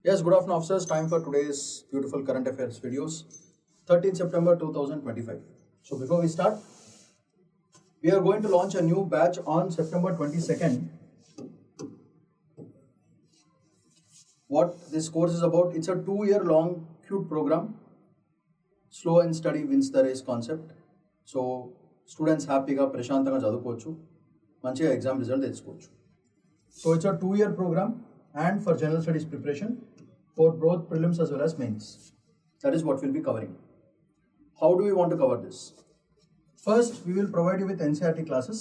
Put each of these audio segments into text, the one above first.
Yes, good afternoon, officers. Time for today's beautiful current affairs videos. 13th September 2025. So before we start, we are going to launch a new batch on September 22nd. What this course is about, it's a 2-year long CUTE program. Slow and study wins the race concept. So students హ్యాపీగా ప్రశాంతంగా చదువుకోవచ్చు, మంచిగా exam result తెచ్చుకోవచ్చు. So it's a 2-year program and for general studies preparation for both prelims as well as mains. That is what we'll be covering. How do we want to cover this? First, we will provide you with NCERT classes.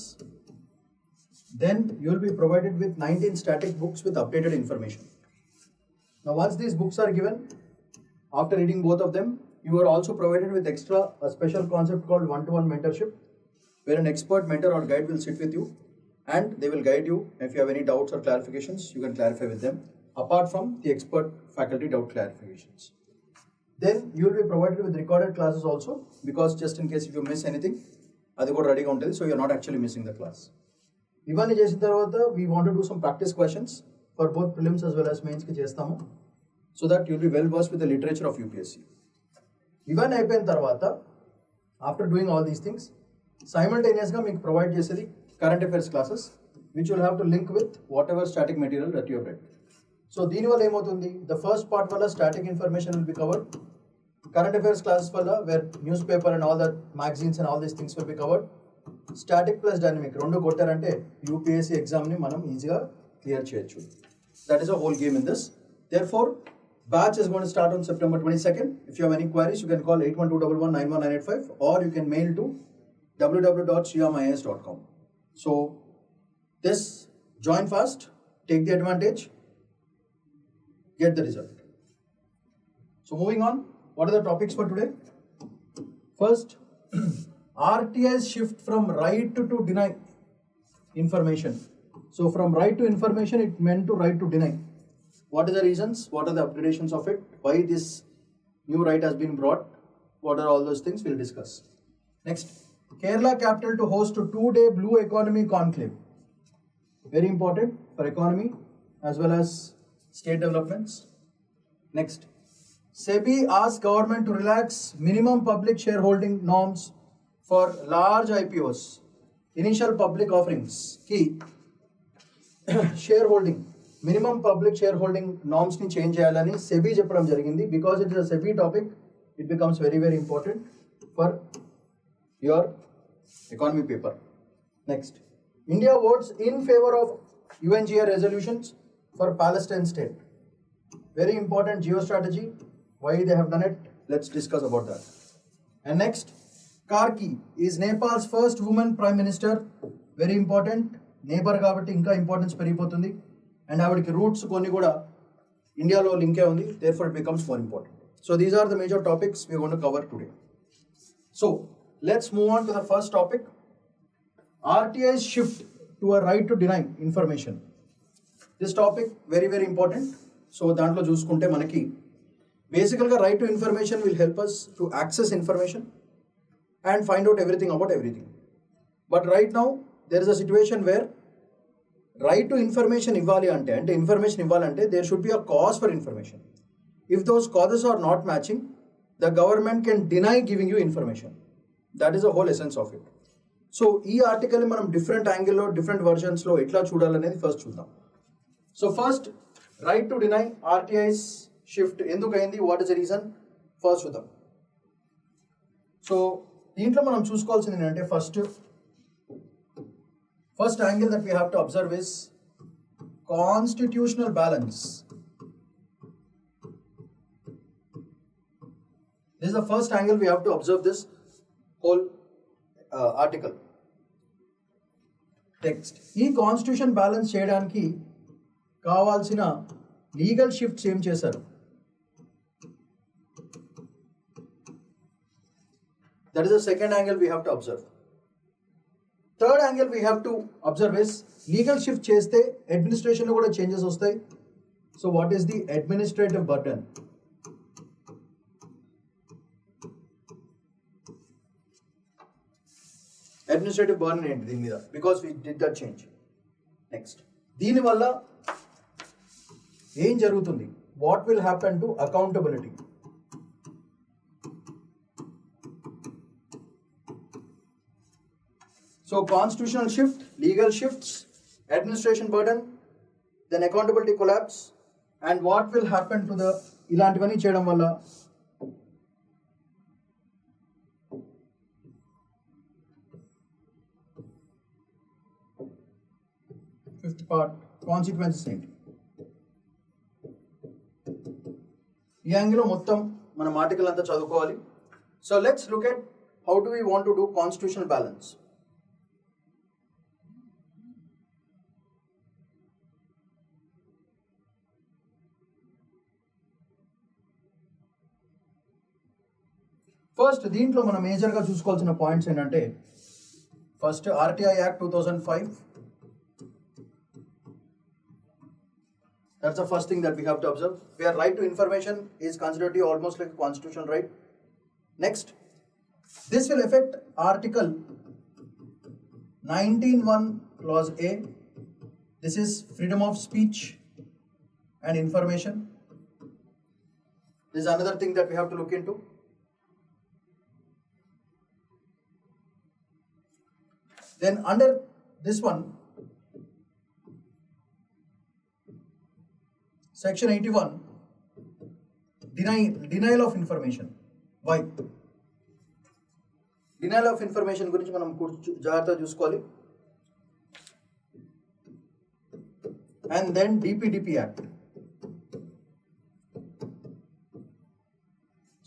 Then you will be provided with 19 static books with updated information. Now once these books are given, after reading both of them, you are also provided with a special concept called one-to-one mentorship, where an expert mentor or guide will sit with you and they will guide you. If you have any doubts or clarifications, you can clarify with them, apart from the expert faculty doubt clarifications. Then you will be provided with recorded classes also, because just in case if you miss anything, adi kuda ready ga untadi, so you are not actually missing the class. Ivanni chesin tarvata we want to do some practice questions for both prelims as well as mains ki chestamu, so that you will be well versed with the literature of UPSC. Ivanni అయిపోయిన తర్వాత, after doing all these things, simultaneous ga meeku provide chesedi current affairs classes, which will have to link with whatever static material that you have read. So దీని వల్ల ఏమవుతుంది, the first part వల్ల static information will be covered, current affairs classes వల్ల where newspaper and all that magazines and all these things will be covered. Static plus dynamic రెండు కొట్టారంటే UPSC exam ని మనం ఈజీగా clear చేయొచ్చు. That is a whole game in this. Therefore, batch is going to start on September 22nd. If you have any queries, you can call 8121191985 or you can mail to www.sriamias.com. So this, join fast, take the advantage, get the result. So moving on, what are the topics for today? First, RTI's shift from right to deny information. So from right to information, it meant to right to deny. What are the reasons? What are the upgradations of it? Why this new right has been brought? What are all those things we'll discuss. Next, Kerala capital to host a 2-day Blue Economy Conclave. Very important for economy as well as state developments. Next, SEBI asks government to relax minimum public shareholding norms for large IPOs. Initial public offerings. Key. Shareholding. Minimum public shareholding norms ni change cheyalani SEBI చెప్పడం జరిగింది. Because it is a SEBI topic, it becomes very, very important for your economy paper. Next, India votes in favor of UNGA resolutions for Palestine state. Very important geostrategy. Why they have done it? Let's discuss about that. And next, Karki is Nepal's first woman prime minister. Very important. Neighbor కాబట్టి ఇంకా importance పెరిగిపోతుంది. And ఆవిడకి roots కొన్ని కూడా ఇండియాలో లింకే ఉంది. Therefore, it becomes more important. So these are the major topics we are going to cover today. So let's move on to the first topic. RTI's shift to a right to deny information. This topic very, very important. So దాంట్లో చూసుకుంటే మనకి బేసికల్గా right to information will help us to access information and find out everything about everything. But right now there is a situation where right to information ఇవ్వాలి అంటే information ఇవ్వాలంటే there should be a cause for information. If those causes are not matching, the government can deny giving you information. That is the whole essence of it. So ఈ article మనం different యాంగిల్లో different వర్షన్స్లో ఎట్లా చూడాలనేది first చూద్దాం. So first, right to deny RTIs shift ఎందుకు అయింది, what is the reason, first చూద్దాం. So దీంట్లో మనం చూసుకోవాల్సింది ఏంటంటే first angle that we have to observe is constitutional balance. This is the first angle we have to observe this whole article text. ఈ constitution balance చేయడానికి కావాల్సిన legal shifts ఏం చేశారు, that is the second angle we have to observe. Third angle we have to observe is legal shift చేస్తే అడ్మినిస్ట్రేషన్లో కూడా changes వస్తాయి. So what is the administrative burden. Administrative burden ఏంటి దీని మీద, because we did that change. Next, దీనివల్ల ఏం జరుగుతుంది, what will happen to accountability? So constitutional shift, legal shifts, administration burden, then accountability collapse, and what will happen to the ఇలాంటివన్నీ చేయడం వల్ల fifth part consequences ఏంటి? ఈ యాంగిల్లో మొత్తం మన ఆర్టికల్ అంతా చదువుకోవాలి. So let's look at how do we want to do constitutional balance. First దీంట్లో మనం మేజర్గా చూసుకోవాల్సిన పాయింట్స్ ఏంటంటే, first RTI act 2005. That's the first thing that we have to observe. Where right to information is considered to be almost like a constitutional right. Next, this will affect Article 19(1) Clause A. This is freedom of speech and information. This is another thing that we have to look into. Then under this one, Section 81, denial of information. Why? Denial of information గురించి మనం జాగ్రత్తగా చూసుకోవాలి. And then DPDP Act.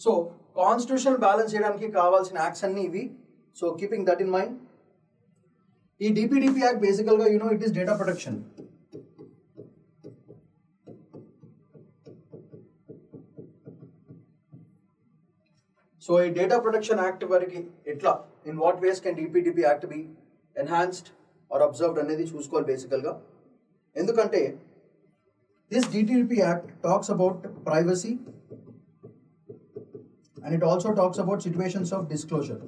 So constitutional balance చేయడానికి కావాల్సిన acts అన్ని ఇవి. So keeping that in mind, ఈ DPDP act బేసికల్గా it is data protection. So ఈ డేటా ప్రొటెక్షన్ యాక్ట్ వరకు ఎట్లా, in what ways can DPDP act be enhanced or observed అనేది చూసుకోవాలి బేసికల్గా. ఎందుకంటే this DPDP act talks about privacy and it also talks about situations of disclosure.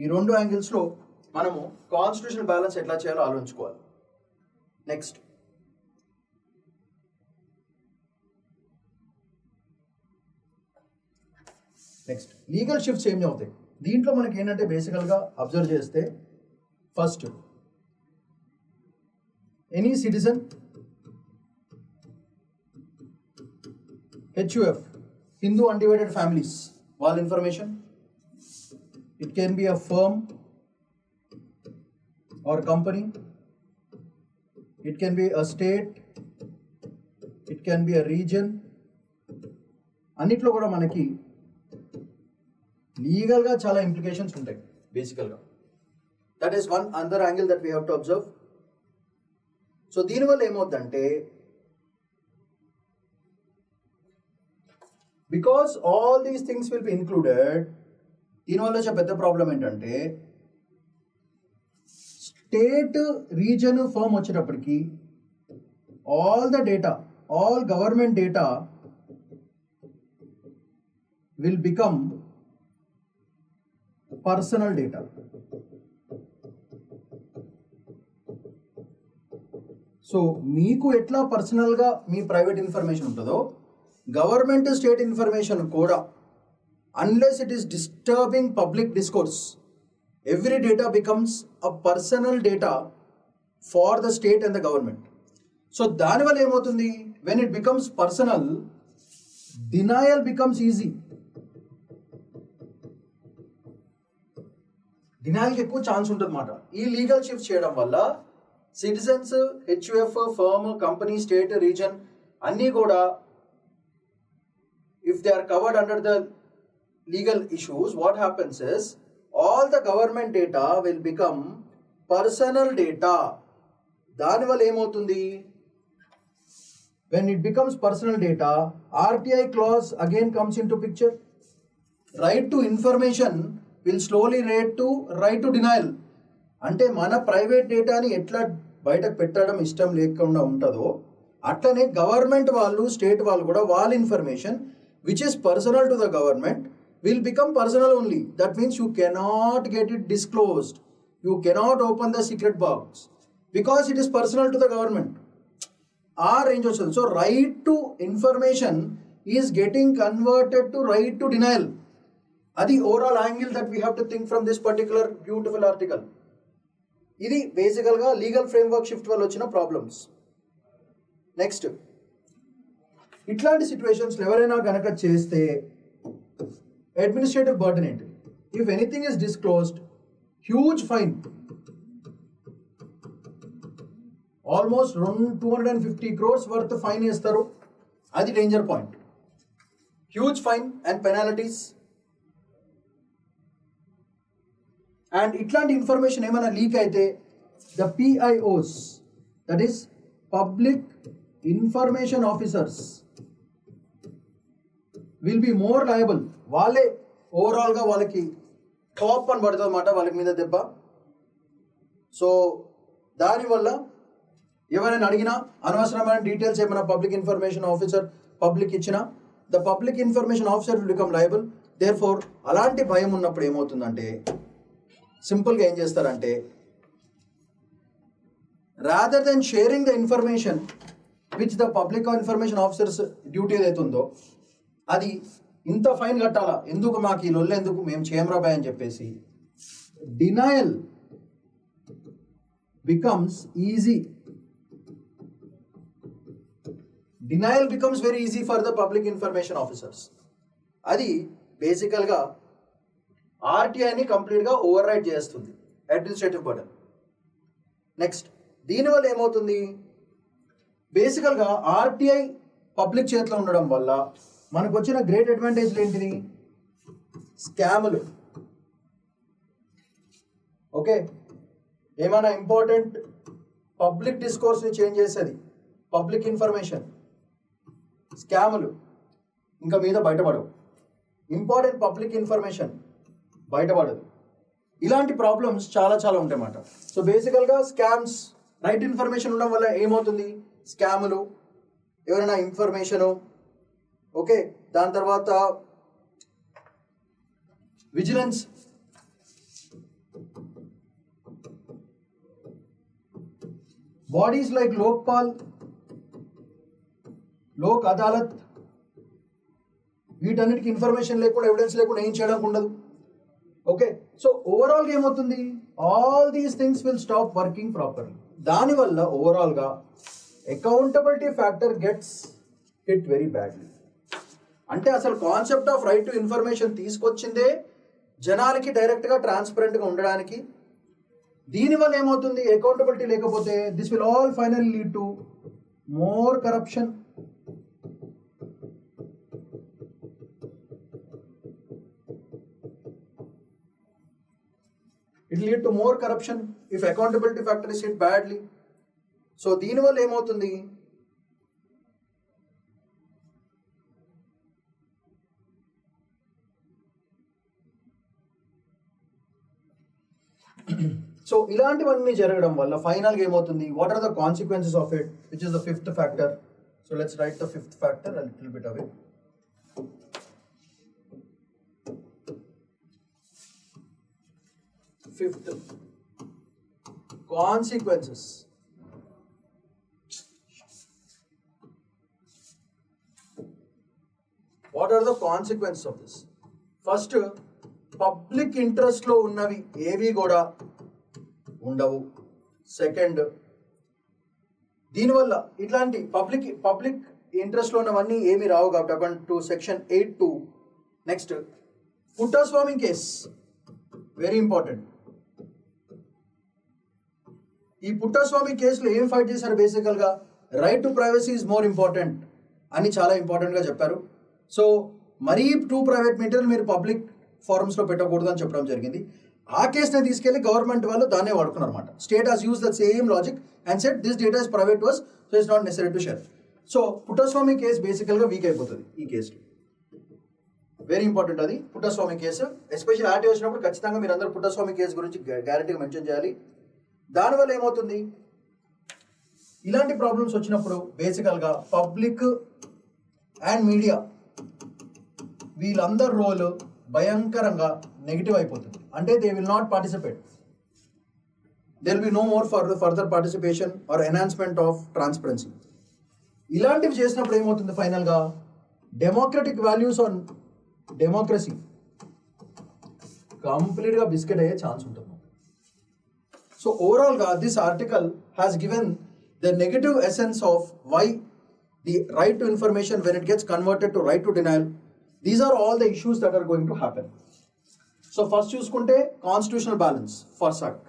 ఈ రెండు యాంగిల్స్లో మనము కాన్స్టిట్యూషనల్ బ్యాలెన్స్ ఎట్లా చేయాలో ఆలోచించుకోవాలి. నెక్స్ట్, లీగల్ షిఫ్ట్స్ ఏమి అవుతాయి దీంట్లో మనకి ఏంటంటే బేసికల్గా అబ్జర్వ్ చేస్తే, first any citizen HUF, Hindu undivided families, వాళ్ళ information, it can be a firm or company, it can be a state, it can be a region, అన్నిట్లో కూడా మనకి లీగల్గా చాలా ఇంప్లికేషన్స్ ఉంటాయి బేసికల్గా. That is one other angle that we have to observe. So దీనివల్ల ఏమవుతుందంటే, because all these things will be included, దీనివల్ల వచ్చే పెద్ద ప్రాబ్లం ఏంటంటే, స్టేట్ రీజన్ ఫర్మ్ వచ్చేటప్పటికి all the data, all government data will become personal data. So మీకు ఎట్లా పర్సనల్గా మీ ప్రైవేట్ ఇన్ఫర్మేషన్ ఉంటుందో, గవర్నమెంట్ స్టేట్ ఇన్ఫర్మేషన్ కూడా, unless it is disturbing public discourse, every data becomes a personal data for the state and the government. So దానివల్ల ఏమవుతుంది, when it becomes personal, denial becomes easy. డినాయల్కి ఎక్కువ chance ఉంటుంది అన్నమాట. ఈ legal shift చేయడం వల్ల citizens, HUF, firm, company, state, reason అన్నీ కూడా, if they are covered under the legal issues, what happens is all the government data will become personal data. దానివల్ల ఏమవుతుంది, when it becomes personal data, RTI clause again comes into picture. Right to information will slowly lead to right to denial. అంటే మన private డేటాని ఎట్లా బయటకు పెట్టడం ఇష్టం లేకుండా ఉంటుందో, అట్లనే గవర్నమెంట్ వాళ్ళు, స్టేట్ వాళ్ళు కూడా వాళ్ళ information which is personal to the government will become personal only. That means you cannot get it disclosed. You cannot open the secret box because it is personal to the government. ఆ range వస్తుంది. So right to information is getting converted to right to denial. అది overall angle that we have to think from this particular beautiful article. ఇది బేసికల్గా legal framework shift వల్ల వచ్చిన problems. Next, ఇట్లాంటి సిచ్యువేషన్స్లో ఎవరైనా కనుక చేస్తే అడ్మినిస్ట్రేటివ్ బర్డెన్ ఏంటి? If anything is disclosed, huge fine, almost 250 crores worth fine వేస్తారు. అది danger point. Huge fine and penalties. And ఇట్లాంటి ఇన్ఫర్మేషన్ ఏమైనా లీక్ అయితే the PIOs, that is public information officers, will be more liable. వాళ్ళే ఓవరాల్గా వాళ్ళకి top అని పడుతుంది అన్నమాట, వాళ్ళకి మీద దెబ్బ. సో దానివల్ల ఎవరైనా అడిగినా అనవసరమైన డీటెయిల్స్ ఏమైనా పబ్లిక్ ఇన్ఫర్మేషన్ ఆఫీసర్ పబ్లిక్ ఇచ్చినా the public information officer will become liable. Therefore అలాంటి భయం ఉన్నప్పుడు ఏమవుతుందంటే సింపుల్గా ఏం చేస్తారంటే, rather than sharing the information which the public information officers duty ఏదైతుందో అది ఇంత ఫైన్ కట్టాలా, ఎందుకు మాకు ఈ లొల్లు, ఎందుకు మేము చేయమరాబాయ్ అని చెప్పేసి denial becomes easy. Denial becomes very easy for the public information officers. అది బేసికల్గా ఆర్టీఐని కంప్లీట్గా ఓవర్ రైడ్ చేస్తుంది, అడ్మినిస్ట్రేటివ్ బర్డెన్. నెక్స్ట్, దీనివల్ల ఏమవుతుంది, బేసికల్గా ఆర్టీఐ పబ్లిక్ చేతిలో ఉండడం వల్ల మనకు వచ్చిన గ్రేట్ అడ్వాంటేజ్లు ఏంటిది? స్కాములు. ఓకే, ఏమైనా ఇంపార్టెంట్ పబ్లిక్ డిస్కోర్స్ని చేంజ్ చేసేది పబ్లిక్ ఇన్ఫర్మేషన్. స్కాములు ఇంకా మీద బయటపడవు. ఇంపార్టెంట్ పబ్లిక్ ఇన్ఫర్మేషన్ బయటపడదు. ఇలాంటి ప్రాబ్లమ్స్ చాలా చాలా ఉంటాయన్నమాట. సో బేసికల్గా స్కామ్స్, రైట్ ఇన్ఫర్మేషన్ ఉండడం వల్ల ఏమవుతుంది, స్కాములు, ఎవరైనా ఇన్ఫర్మేషను, ఓకే, దాని తర్వాత vigilance, bodies like Lokpal, Lok Adalat, వీటన్నిటికి ఇన్ఫర్మేషన్ లేకుండా, ఎవిడెన్స్ లేకుండా ఏం చేయడానికి ఉండదు. ఓకే, సో ఓవరాల్గా ఏమవుతుంది, all these things will stop working properly. దానివల్ల ఓవరాల్గా accountability factor gets hit very badly. అంటే అసలు concept of right to information తీసుకొచ్చిందే జనాలకి డైరెక్ట్గా ట్రాన్స్పరెంట్గా ఉండడానికి. దీనివల్ల ఏమవుతుంది, అకౌంటబిలిటీ లేకపోతే this will all finally lead to more corruption. It will lead to more corruption if accountability factor is hit badly. So దీనివల్ల ఏమవుతుంది, సో ఇలాంటివన్నీ జరగడం వల్ల ఫైనల్గా ఏమవుతుంది, what are the consequences of it, which is the fifth factor. So let's write the fifth factor a little bit away. Fifth, consequences. What are the consequences of this? First, public ఇంట్రెస్ట్లో ఉన్నవి ఏవి కూడా ఉండవు. Second, దీనివల్ల ఇట్లాంటి public ఇంట్రెస్ట్లో ఉన్నవన్నీ ఏమి రావు కాబట్టి according to section 8(2). Next, Puttaswamy case very important. ఈ పుట్టస్వామి కేసులో ఏం ఫైట్ చేశారు, బేసికల్గా right to privacy is more important అని చాలా ఇంపార్టెంట్గా చెప్పారు. సో మరీ టూ ప్రైవేట్ మెటీరియల్ మీరు పబ్లిక్ ఫారమ్స్లో పెట్టకూడదు అని చెప్పడం జరిగింది. ఆ కేసుని తీసుకెళ్లి గవర్నమెంట్ వాళ్ళు దాన్నే వాడుకున్నారు అనమాట. State has use the same logic and set this data is private to us, so it's not necessary to share. So Puttaswamy case బేసికల్గా వీక్ అయిపోతుంది ఈ కేసులో. వెరీ ఇంపార్టెంట్ అది పుట్టస్వామి కేసు. ఎస్పెషల్ ఆర్టీ వచ్చినప్పుడు ఖచ్చితంగా మీరు అందరూ పుట్టస్వామి కేసు గురించి గ్యారెంటీగా మెన్షన్ చేయాలి. దానివల్ల ఏమవుతుంది, ఇలాంటి ప్రాబ్లమ్స్ వచ్చినప్పుడు బేసికల్గా పబ్లిక్ అండ్ మీడియా వీళ్ళందరి రోల్ భయంకరంగా నెగిటివ్ అయిపోతుంది. అంటే they will not participate. there will be no more further participation or enhancement of transparency. ఇలాంటివి చేసినప్పుడు ఏమవుతుంది ఫైనల్గా, డెమోక్రటిక్ వాల్యూస్ ఆన్ డెమోక్రసీ కంప్లీట్గా బిస్కెట్ అయ్యే ఛాన్స్ ఉంటుంది. సో ఓవరాల్గా this article has given the negative essence of why the right to information when it gets converted to right to denial. These are all the issues that are going to happen. So first చూసుకుంటే constitutional balance for suck,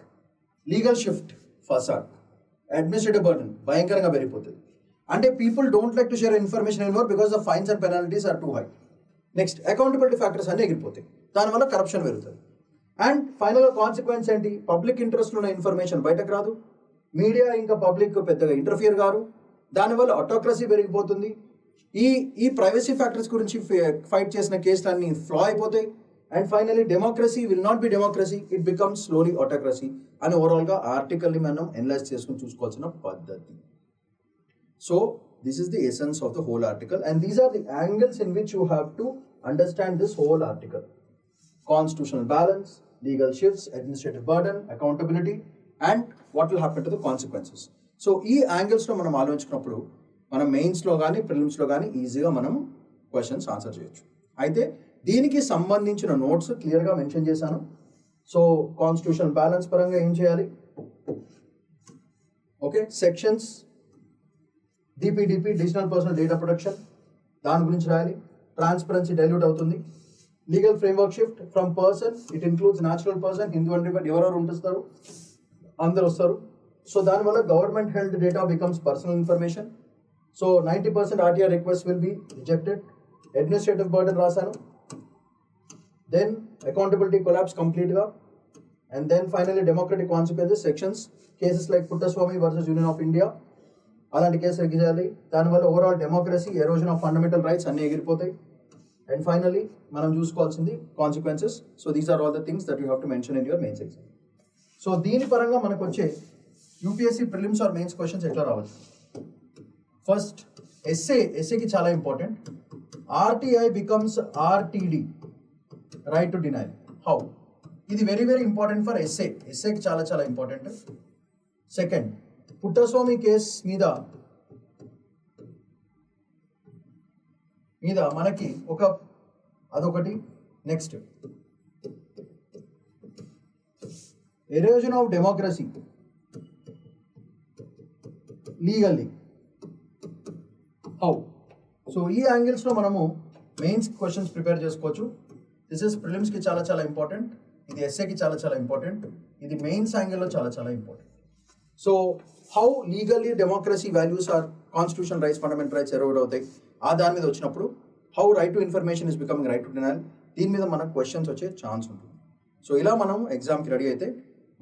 legal shift for suck, administrative burden భయంకరంగా పెరిగిపోతుంది. అంటే people don't like to share information anymore because the fines and penalties are too high. Next accountability factors అన్నీ ఎగిరిపోతాయి, దానివల్ల corruption పెరుగుతుంది. And ఫైనల్గా consequence ఏంటి, public ఇంట్రెస్ట్లో ఉన్న ఇన్ఫర్మేషన్ బయటకు రాదు, మీడియా ఇంకా పబ్లిక్ పెద్దగా ఇంటర్ఫియర్ కారు, దానివల్ల ఆటోక్రసీ పెరిగిపోతుంది. ఈ ప్రైవసీ ఫ్యాక్టర్స్ గురించి ఫైట్ చేసిన కేసులన్నీ ఫ్లా అయిపోతాయి. And finally democracy will not be democracy, it becomes slowly autocracy అని ఓవరాల్గా ఆర్టికల్ని మనం ఎనలైజ్ చేసుకుని చూసుకోవాల్సిన పద్ధతి. So this is the essence of the whole article, and these are the angles in which you have to understand this whole article: constitutional balance, legal shifts, administrative burden, accountability, and what will happen to the consequences. So ఈ angles లో మనం ఆలోచించినప్పుడు మనం మెయిన్స్లో కానీ ప్రిలిమ్స్లో కానీ ఈజీగా మనం క్వశ్చన్స్ ఆన్సర్ చేయొచ్చు. అయితే దీనికి సంబంధించిన నోట్స్ క్లియర్గా మెన్షన్ చేశాను. సో కాన్స్టిట్యూషనల్ బ్యాలెన్స్ పరంగా ఏం చేయాలి, okay, sections DPDP digital personal data protection దాని గురించి రాయాలి. ట్రాన్స్పరెన్సీ డైల్యూట్ అవుతుంది. Legal framework shift from person, it includes natural person, Hindu and ఎవరెవరు ఉంటుస్తారు అందరు వస్తారు. సో దానివల్ల government held data becomes personal information. So 90% RTR request will be rejected. Administrative burden రాశాను. దెన్ అకౌంటబిలిటీ కొలాప్స్ కంప్లీట్గా. And then finally democratic consequences sections, cases like Puttaswamy versus Union of India అలాంటి కేసులు ఎగిరాలి. దానివల్ల overall democracy, erosion of fundamental rights అన్నీ ఎగిరిపోతాయి. And finally మనం చూసుకోవాల్సింది consequences. So these are all the things that you have to mention in your mains exam. So దీని పరంగా మనకు వచ్చే UPSC prelims or mains questions ఎట్లా రావాలి. ఫస్ట్ ఎస్ఏకి చాలా important. RTI becomes RTD, right to denial. How? ఇది very very important for ఎస్ఏకి చాలా చాలా ఇంపార్టెంట్. సెకండ్, పుట్టస్వామి కేస్ మీద మనకి అదొకటి. Next, erosion of democracy legally, how? So ఈ యాంగిల్స్లో మనము మెయిన్స్ క్వశ్చన్స్ ప్రిపేర్ చేసుకోవచ్చు. దిస్ ఇస్ ప్రిలిమ్స్కి చాలా చాలా ఇంపార్టెంట్, ఇది ఎస్ఏకి చాలా చాలా ఇంపార్టెంట్, ఇది మెయిన్స్ యాంగిల్లో చాలా చాలా important. So how legally democracy values or constitution rights, fundamental rights eroded అవుతాయి, ఆ దాని మీద వచ్చినప్పుడు how right to information is becoming right to denial, దీని మీద మనకు క్వశ్చన్స్ వచ్చే ఛాన్స్ ఉంటుంది. సో ఇలా మనం ఎగ్జామ్కి రెడీ అయితే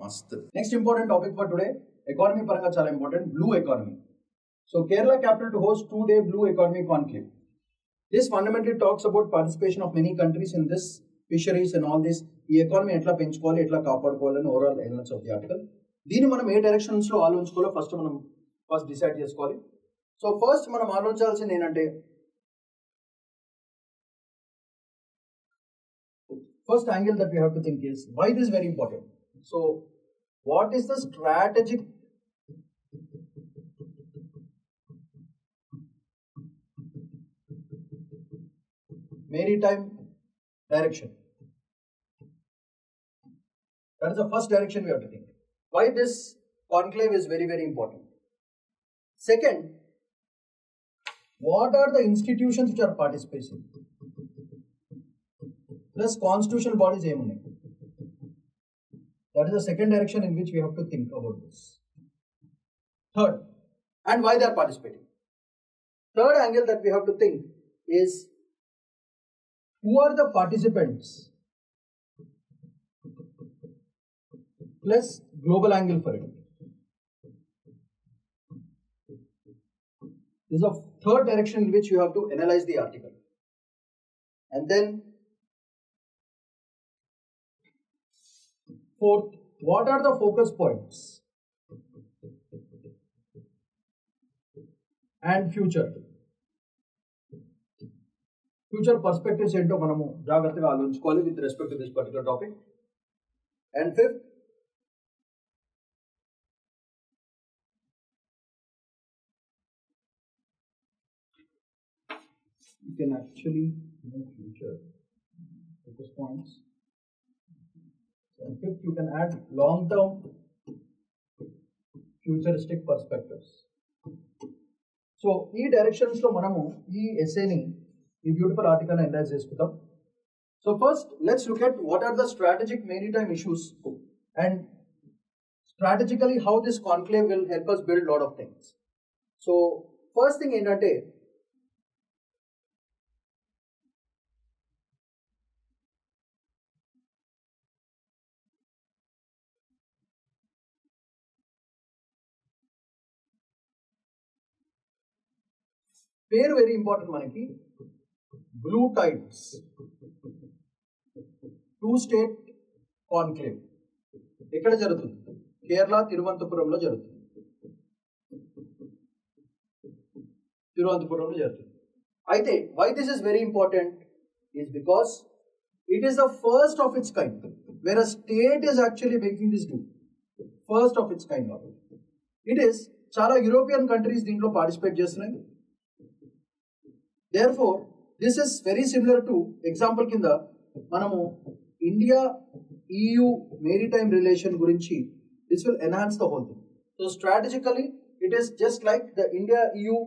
మస్త్. Next important topic for today, economy పరంగా చాలా important, blue economy. So Kerala capital to host 2-day blue economy conclave. This fundamentally talks about participation of many countries in this fisheries and all this. ఈ economy ఎట్లా పెంచుకోవాలి, ఎట్లా కాపాడుకోవాలని overall elements of the article. దీన్ని మనం ఏ డైరెక్షన్స్లో ఆలోచించుకోవాలో ఫస్ట్ డిసైడ్ చేసుకోవాలి. సో ఫస్ట్ మనం ఆలోచించాల్సింది ఏంటంటే, first angle that we have to think is why this very important. So what is the strategic maritime direction? That is the first direction we have to think. Why this conclave is very very important. Second, what are the institutions which are participating? Plus constitutional bodies ఏమున్నాయి? That is the second direction in which we have to think about this. Third, and why they are participating. Third angle that we have to think is, who are the participants plus global angle for it. This is a third direction in which you have to analyze the article. And then fourth, what are the focus points and future perspectives ఏంటో మనము జాగ్రత్తగా ఆలోచించుకోవాలి with respect to this particular topic. And fifth, you can actually move future focus points. And fifth, you can add long-term futuristic perspectives. So, ఈ directions లో మనము ఈ essayని ఈ beautiful article analyze చేసుకుందాం. So first, let's look at what are the strategic maritime issues and strategically how this conclave will help us build a lot of things. So first thing ఏంటంటే పేరు very important మనకి blue tides two state conclave ఎక్కడ జరుగుతుంది కేరళ తిరువనంతపురంలో జరుగుతుంది అయితే why this is very important is because it is the first of its kind where a state is actually making this do first of its kind of it is చాలా European countries దీంట్లో participate చేస్తున్నాయి. Therefore, this is very similar to example కింద మనము India EU maritime relation గురించి this will enhance the whole thing. So strategically it is just like the India EU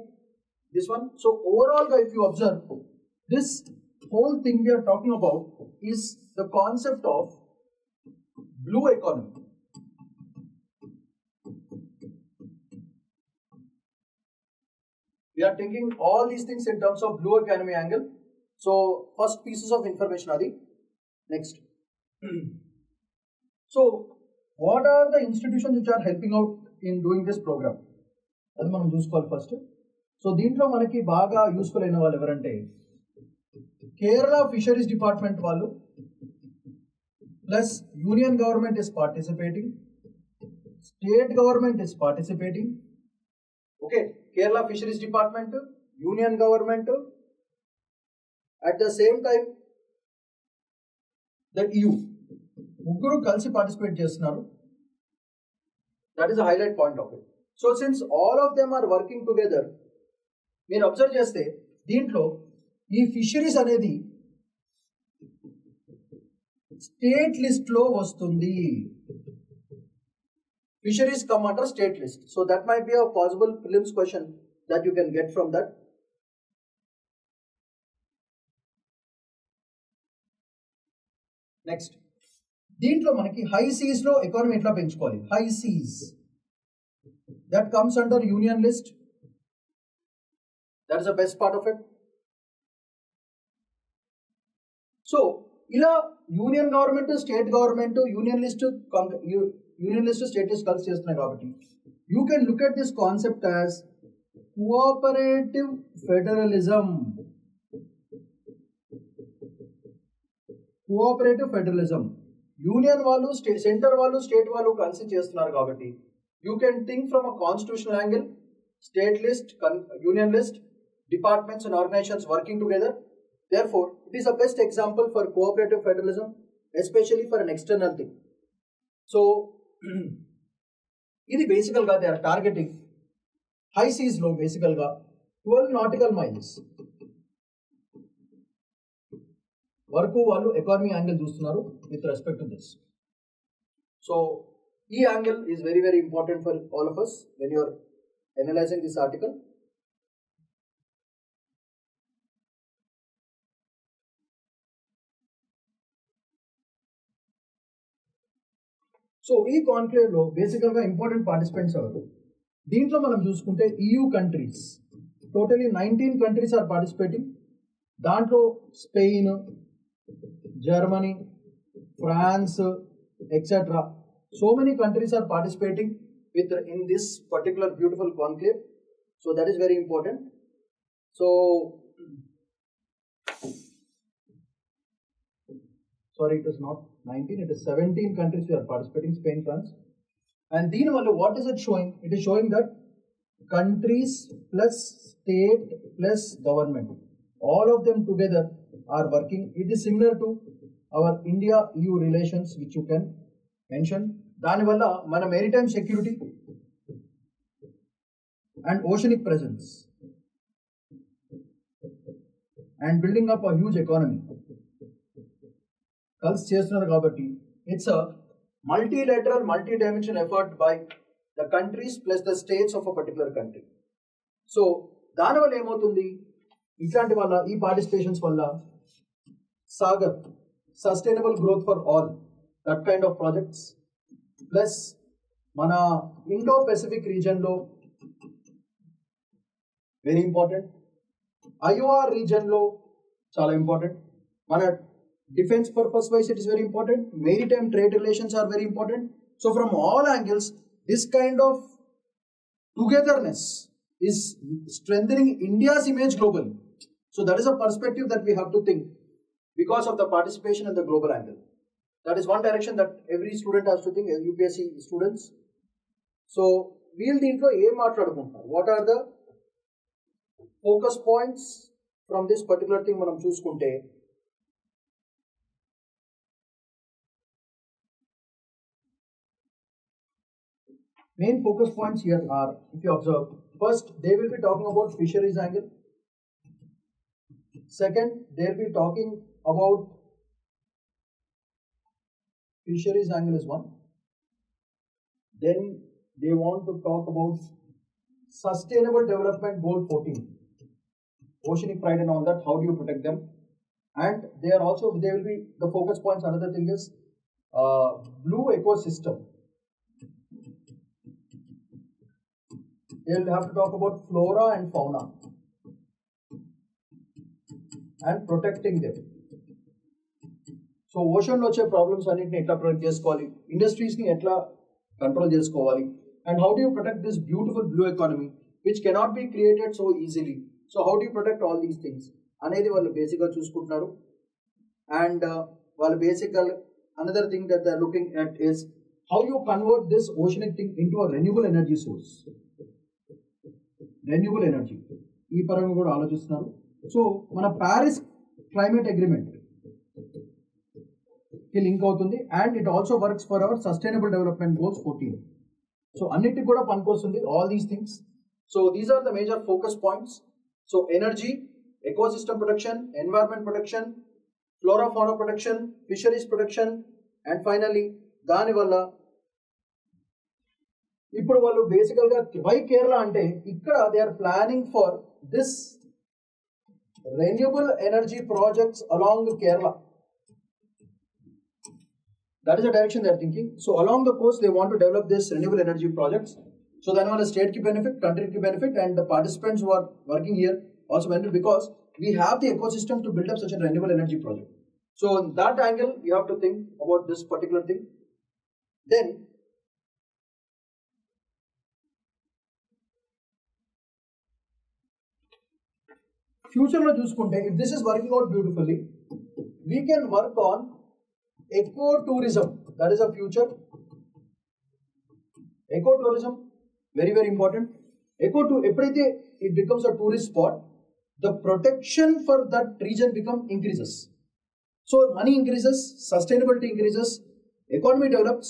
this one. So overall if you observe this whole thing we are talking about is the concept of blue economy. We are taking all these things in terms of blue economy angle. So first pieces of information adi. Next. So what are the institutions which are helping out in doing this program? Adi manam chuskoవాలి first. So దీంట్లో మనకి బాగా useful అయిన వాళ్ళు ఎవరంటే Kerala fisheries department వాళ్ళు plus union government is participating, state government is participating. Okay, Kerala fisheries department, union government, at the same time the EU ముగ్గురు కలిసి పార్టిసిపేట్ చేస్తున్నారు. That is the highlight point of it. So since all of them are working together, మీరు observe చేస్తే దీంట్లో ఈ fisheries అనేది state list లో వస్తుంది. Fisheries come under state list. So that might be a possible prelims question that you can get from that. Next. దీంట్లో మనకి high seas లో ఎకానమీ ఎట్లా పెంచుకోవాలి? High seas that comes under union list. That is the best part of it. So ఇలా union government, state government, union list state list కలిసి చేస్తున్నాయి కాబట్టి you can look at this concept as cooperative federalism. Cooperative federalism union వాళ్ళు, centre వాళ్ళు, state వాళ్ళు కలిసి చేస్తున్నారు కాబట్టి you can think from a constitutional angle, state list, union list, departments and organisations working together. Therefore, it is the best example for cooperative federalism, especially for an external thing. So, ఇది బేసికల్ గా they are targeting high seas లో బేసికల్ గా 12 nautical miles వరకు వాళ్ళు economy angle చూస్తున్నారు with respect to this. So ఈ angle is very very important for all of us when you are analyzing this article. So ఈ కాన్క్లేవ్ లో బేసికల్ గా ఇంపార్టెంట్ పార్టిసిపెంట్స్ ఎవరు? దీంట్లో మనం చూసుకుంటే EU countries totally 19 countries are participating. దాంట్లో Spain, Germany, France, etcetera so many countries are participating in this particular beautiful conclave. So that is very important. So sorry, it is not 19, it is 17 countries who are participating, Spain, France. And then what is it showing? It is showing that countries plus state plus government, all of them together are working. It is similar to our India-EU relations, which you can mention. దానివల్ల మన maritime security and oceanic presence and building up a huge economy. కలిసి చేస్తున్నారు కాబట్టి it's a multilateral, multi-dimensional effort by the countries plus the states of a particular country. So దానివల్ల ఏమవుతుంది, ఇట్లాంటి వల్ల ఈ పార్టిసిపేషన్స్ వల్ల SAGAR sustainable growth for all that kind of projects plus మన ఇండో పెసిఫిక్ రీజన్లో వెరీ ఇంపార్టెంట్, ఐఓఆర్ రీజన్లో చాలా ఇంపార్టెంట్, మన defense purpose wise it is very important, maritime trade relations are very important. So from all angles this kind of togetherness is strengthening India's image globally. So that is a perspective that we have to think because of the participation in the global angle. That is one direction that every student has to think, UPSC students. So we'll dintlo em maatladukuntaru, what are the focus points from this particular thing manam chuskunte. Main focus points here are, if you observe, first they will be talking about fisheries angle. Second, they will be talking about fisheries angle is one. Then they want to talk about sustainable development goal 14, oceanic pride and all that, how do you protect them? And they will be the focus points. Another thing is blue ecosystem. They will have to talk about flora and fauna and protecting them. So ocean lo వచ్చే problems అన్నిటిని ఎట్లా protect చేసుకోవాలి, industries ని ఎట్లా control చేసుకోవాలి, and how do you protect this beautiful blue economy which cannot be created so easily. So how do you protect all these things అనేది వాళ్ళు basic గా చూసుకుంటున్నారు. And వాళ్ళు బేసిక్ గా another thing that they are looking at is how you convert this oceanic thing into a renewable energy source. Renewable energy ఈ పరంగా కూడా ఆలోచిస్తున్నారు. సో మన ప్యారిస్ క్లైమేట్ అగ్రిమెంట్ కి లింక్ అవుతుంది and it also works for our sustainable development goals 14. So అన్నిటికి కూడా పనికొస్తుంది all these things. So these are the major focus points. So energy, ecosystem protection, environment protection, flora fauna protection, fisheries protection and finally దానివల్ల ఇప్పుడు వాళ్ళు బేసికల్ గా why Kerala అంటే ఇక్కడ they are planning for this renewable energy projects along Kerala. That is the direction they are thinking. So along the coast they want to develop this renewable energy projects. So then one state ki benefit, country ki benefit, and the participants who are working here also benefit because we have the ecosystem to build up such a renewable energy project. So in that angle you have to think about this particular thing. Then future lo chuskunte, if this is working out beautifully, we can work on ecotourism. That is a future. Ecotourism, very very important. Eppadaithe it becomes a tourist spot, the protection for that region increases. So money increases, sustainability increases, economy develops.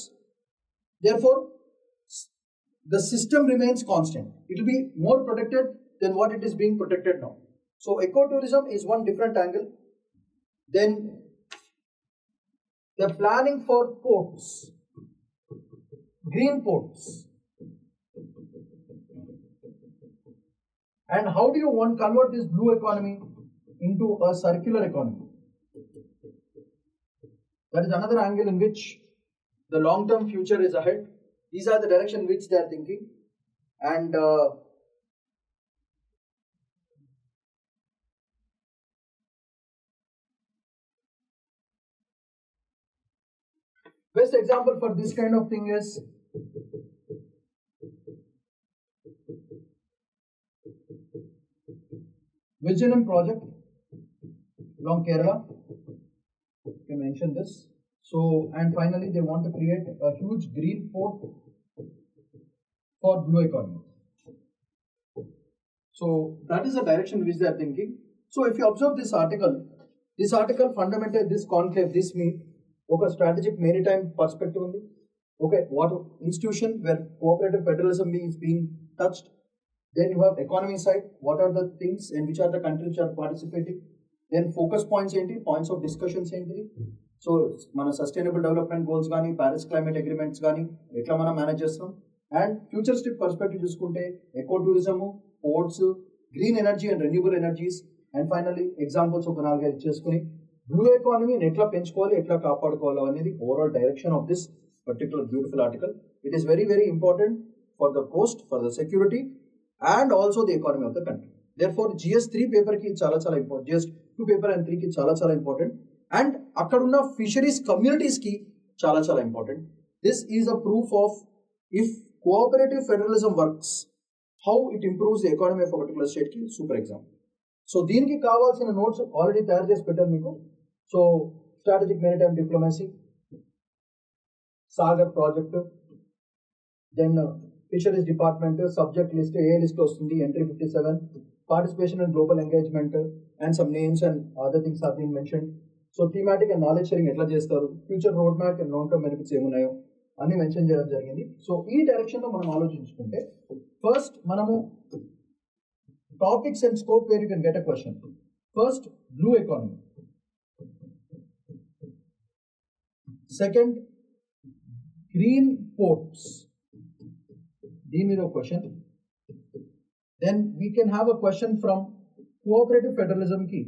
Therefore the system remains constant. It will be more protected than what it is being protected now. So ecotourism is one different angle. Then the planning for ports, green ports, and how do you want to convert this blue economy into a circular economy? That is another angle in which the long-term future is ahead. These are the direction which they are thinking. And best example for this kind of thing is Vijayanam project along Kerala. You can mention this. So, and finally they want to create a huge green port for blue economy. So that is the direction which they are thinking. So if you observe this article fundamentally, this conclave, this meet, okay, strategic maritime perspective only. Okay, what institution where cooperative federalism is being touched. Then you have economy side, what are the things and which are the countries which are participating. Then focus points ఏంటి, points of discussions ఏంటి, so మన sustainable development goals కానీ Paris climate agreements కానీ ఎట్లా మనం manage చేస్తాం, and futuristic perspective చూసుకుంటే eco tourism, ports, green energy and renewable energies, and finally examples ఒక 4-5 చేసుకుని బ్లూ ఎకానమీని ఎట్లా పెంచుకోవాలి, ఎట్లా కాపాడుకోవాలి అనేది overall direction of this particular beautiful article. It is very very important for the Coast, for the security and also the economy of the country. Therefore, GS3 పేపర్కి చాలా చాలా ఇంపార్టెంట్, GS2 పేపర్ అండ్ 3కి చాలా చాలా important, and అక్కడ ఉన్న fisheries కమ్యూనిటీస్కి చాలా చాలా important. This is a proof of if cooperative federalism works, how it improves the economy of particular స్టేట్కి సూపర్ ఎగ్జాంపుల్. సో దీనికి కావాల్సిన నోట్స్ ఆల్రెడీ తయారు చేసి పెట్టాను మీకు. So strategic maritime diplomacy, SAGAR project, then fisheries department subject list ఏ list వస్తుంది, entry 57, participation in global engagement, and some names and other things have been mentioned. So thematic and knowledge sharing etla chestaru, future roadmap and long term benefits emunayo anni mention cheyadam jarigindi. So ee direction lo manam aalochinchukunte, first manamu topics and scope where you can get a question. First, blue economy. Second, green ports. Deen meedo question. Then we can have a question from cooperative federalism ki.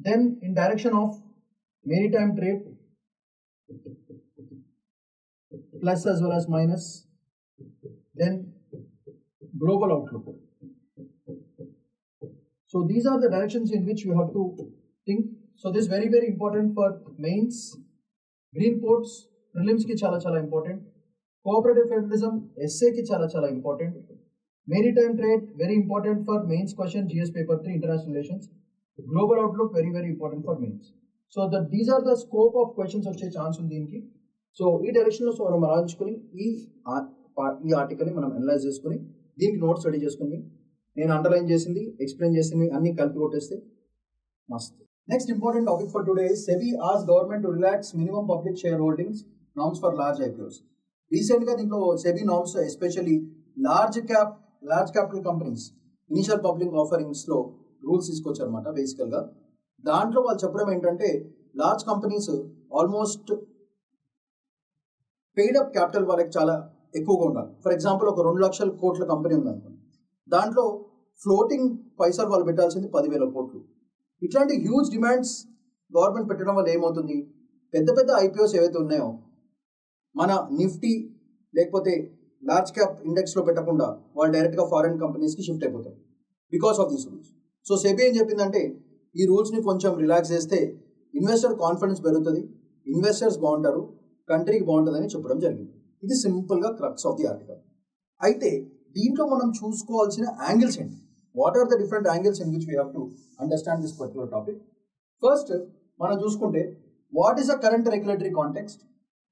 Then in direction of maritime trade, plus as well as minus. Then global outlook. So these are the directions in which you have to think. So this is very very important for mains. Green ports prelims ki chala chala important, cooperative federalism essay ki chala chala important, maritime trade very important for mains question GS paper 3 international relations, global outlook very very important for mains. So that these are the scope of questions వచ్చే chance ఉంది దీనికి. So ఈ direction లో మనం ఆలోచించుకొని ఈ article ని మనం అనలైజ్ చేసుకుని దీనికి నోట్స్ స్టడీ చేసుకుని నేను అండర్లైన్ చేసింది ఎక్స్ప్లెయిన్ చేసింది అన్ని కలిపి కొట్టేస్తే మస్తు. Next important topic for today is SEBI asks government to relax minimum public shareholdings norms for large IPOs. Recent గా దీంట్లో SEBI norms especially large capital companies initial public offerings లో రూల్స్ తీసుకొచ్చారన్నమాట. బేసికల్ గా దాంట్లో వాళ్ళు చెప్పడం ఏంటంటే large companies almost paid up capital వాళ్ళకి చాలా ఎక్కువగా ఉండాలి. ఫర్ ఎగ్జాంపుల్ ఒక 2 లక్షల కోట్ల కంపెనీ ఉంది అనుకోండి, దాంట్లో ఫ్లోటింగ్ పైసలు వాళ్ళు పెట్టాల్సింది 10,000 కోట్లు. ఇట్లాంటి హ్యూజ్ డిమాండ్స్ గవర్నమెంట్ పెట్టడం వల్ల ఏమవుతుంది, పెద్ద పెద్ద ఐపీఓస్ ఏవైతే ఉన్నాయో మన నిఫ్టీ లేకపోతే లార్జ్ క్యాప్ ఇండెక్స్లో పెట్టకుండా వాళ్ళు డైరెక్ట్గా ఫారెన్ కంపెనీస్కి షిఫ్ట్ అయిపోతారు because of these rules. So SEBI ఏం చెప్పిందంటే ఈ రూల్స్ని కొంచెం రిలాక్స్ చేస్తే ఇన్వెస్టర్ కాన్ఫిడెన్స్ పెరుగుతుంది, ఇన్వెస్టర్స్ బాగుంటారు, కంట్రీకి బాగుంటుందని చెప్పడం జరిగింది. ఇది సింపుల్గా క్రక్స్ ఆఫ్ ది ఆర్టికల్. అయితే దీంట్లో మనం చూసుకోవాల్సిన యాంగిల్స్ ఏంటి, what are the different angles in which we have to understand this particular topic? First, మనం చూసుకుంటే what is the current regulatory context,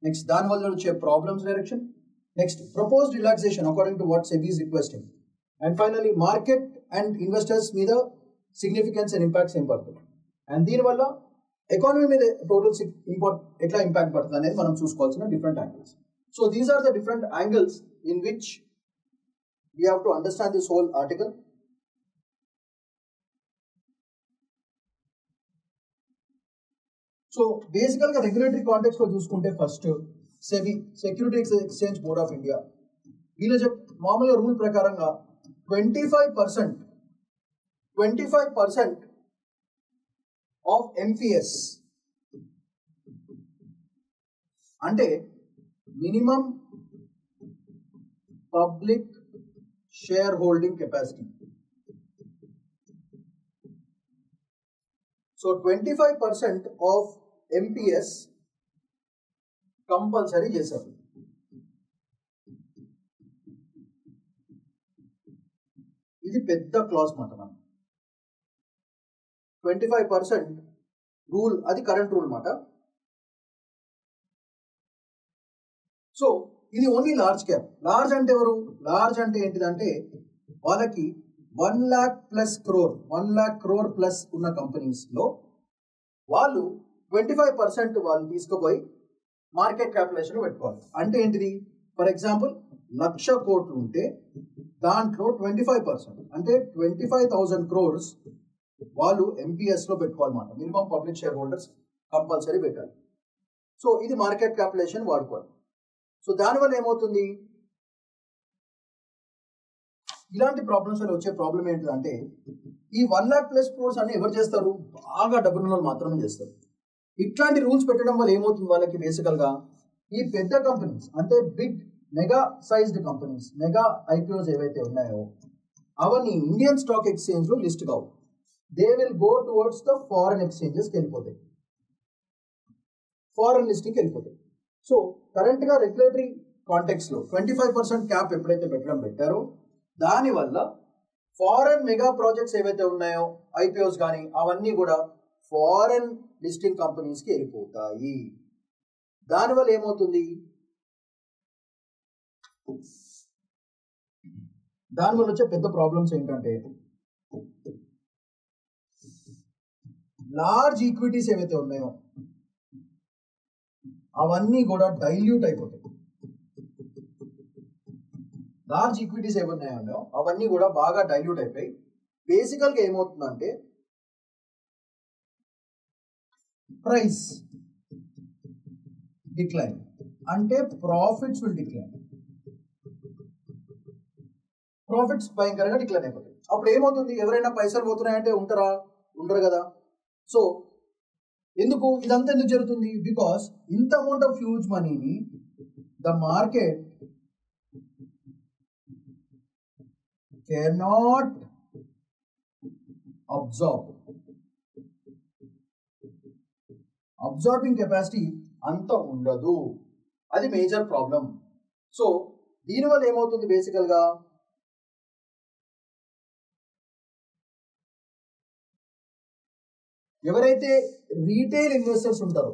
next దాని వల్ల వచ్చే problems direction, next proposed relaxation according to what SEBI is requesting, and finally market and investors మీద significance and impacts ఏం పడుతుంది, and దీనివల్ల economy మీద టోటల్ ఎట్లా ఇంపాక్ట్ పడుతుంది అనేది మనం చూసుకోవాల్సిన different angles. So these are the different angles in which we have to understand this whole article. So బేసికల్గా రెగ్యులేటరీ కాంటెక్స్ట్ లో చూసుకుంటే first SEBI securities exchange board of India వీళ్ళు మామూలుగా రూల్ ప్రకారంగా 25% ఆఫ్ ఎంపీఎస్ అంటే minimum public share holding capacity. So 25% of MPS compulsory చేశారు. ఇది పెద్ద క్లాస్ మాట. మనం 25% రూల్, అది కరెంట్ రూల్ మాట. సో ఇది ఓన్లీ లార్జ్ క్యాప్. లార్జ్ అంటే ఎవరు? లార్జ్ అంటే ఏంటిదంటే వాళ్ళకి 1 lakh plus crore 1 lakh crore plus ఉన్న కంపెనీస్ లో వాళ్ళు 25% వాళ్ళు తీసుకుపోయి మార్కెట్ క్యాపిటలైజేషన్ పెట్టుకోవాలి. అంటే ఏంటిది? ఫర్ ఎగ్జాంపుల్ 1,00,000 కోట్లు ఉంటే దాంట్లో 25% అంటే 25,000 crores వాళ్ళు ఎంపీఎస్లో పెట్టుకోవాలన్నమాట. Minimum public share holders compulsory పెట్టాలి. సో ఇది మార్కెట్ క్యాపిటలైజేషన్ వాడుకోవాలి. సో దానివల్ల ఏమవుతుంది, ఇలాంటి ప్రాబ్లమ్స్ వల్ల వచ్చే ప్రాబ్లం ఏంటంటే ఈ 1,00,000+ crores అని ఎవరు చేస్తారు, బాగా డబ్బున్న వాళ్ళు మాత్రమే చేస్తారు. ఇట్లాంటి రూల్స్ పెట్టడం వల్ల ఏమవుతుంది, వాళ్ళకి బేసికల్గా ఈ పెద్ద కంపెనీస్ అంటే big mega sized companies, mega IPOs ఏవైతే ఉన్నాయో అవన్నీ ఇండియన్ స్టాక్ ఎక్స్చేంజ్లో లిస్ట్ కావు. They will go towards the foreign ఎక్స్చేంజెస్కి వెళ్ళిపోతాయి, ఫారెన్ లిస్టింగ్కి వెళ్ళిపోతాయి. సో కరెంట్గా రెగ్యులేటరీ కాంటెక్స్లో 25% క్యాప్ ఎప్పుడైతే పెట్టారో దానివల్ల ఫారెన్ మెగా ప్రాజెక్ట్స్ ఏవైతే ఉన్నాయో ఐపీఓస్ కానీ అవన్నీ కూడా ఫారెన్ లిస్టింగ్ కంపెనీస్కి వెళ్ళిపోతాయి. దానివల్ల ఏమవుతుంది, దానివల్ల వచ్చే పెద్ద ప్రాబ్లమ్స్ ఏంటంటే లార్జ్ ఈక్విటీస్ ఏవైతే ఉన్నాయో అవన్నీ కూడా డైల్యూట్ అయిపోతాయి. లార్జ్ ఈక్విటీస్ ఏమన్నాయో అవన్నీ కూడా బాగా డైల్యూట్ అయిపోయి బేసికల్గా ఏమవుతుందంటే ప్రైస్ డిక్లైన్, అంటే ప్రాఫిట్స్ విల్ డిక్లైన్, ప్రాఫిట్స్ భయంకరంగా డిక్లైన్ అయిపోతాయి. అప్పుడు ఏమవుతుంది, ఎవరైనా పైసలు పోతున్నాయంటే ఉండరు కదా. సో ఇదంతా ఎందుకు జరుగుతుంది, బికాస్ ఇంత అమౌంట్ ఆఫ్ హ్యూజ్ మనీని the market cannot absorbing capacity అంత ఉండదు, అది మేజర్ ప్రాబ్లం. సో దీనివల్ల ఏమవుతుంది, బేసికల్గా ఎవరైతే రీటైల్ ఇన్వెస్టర్స్ ఉంటారో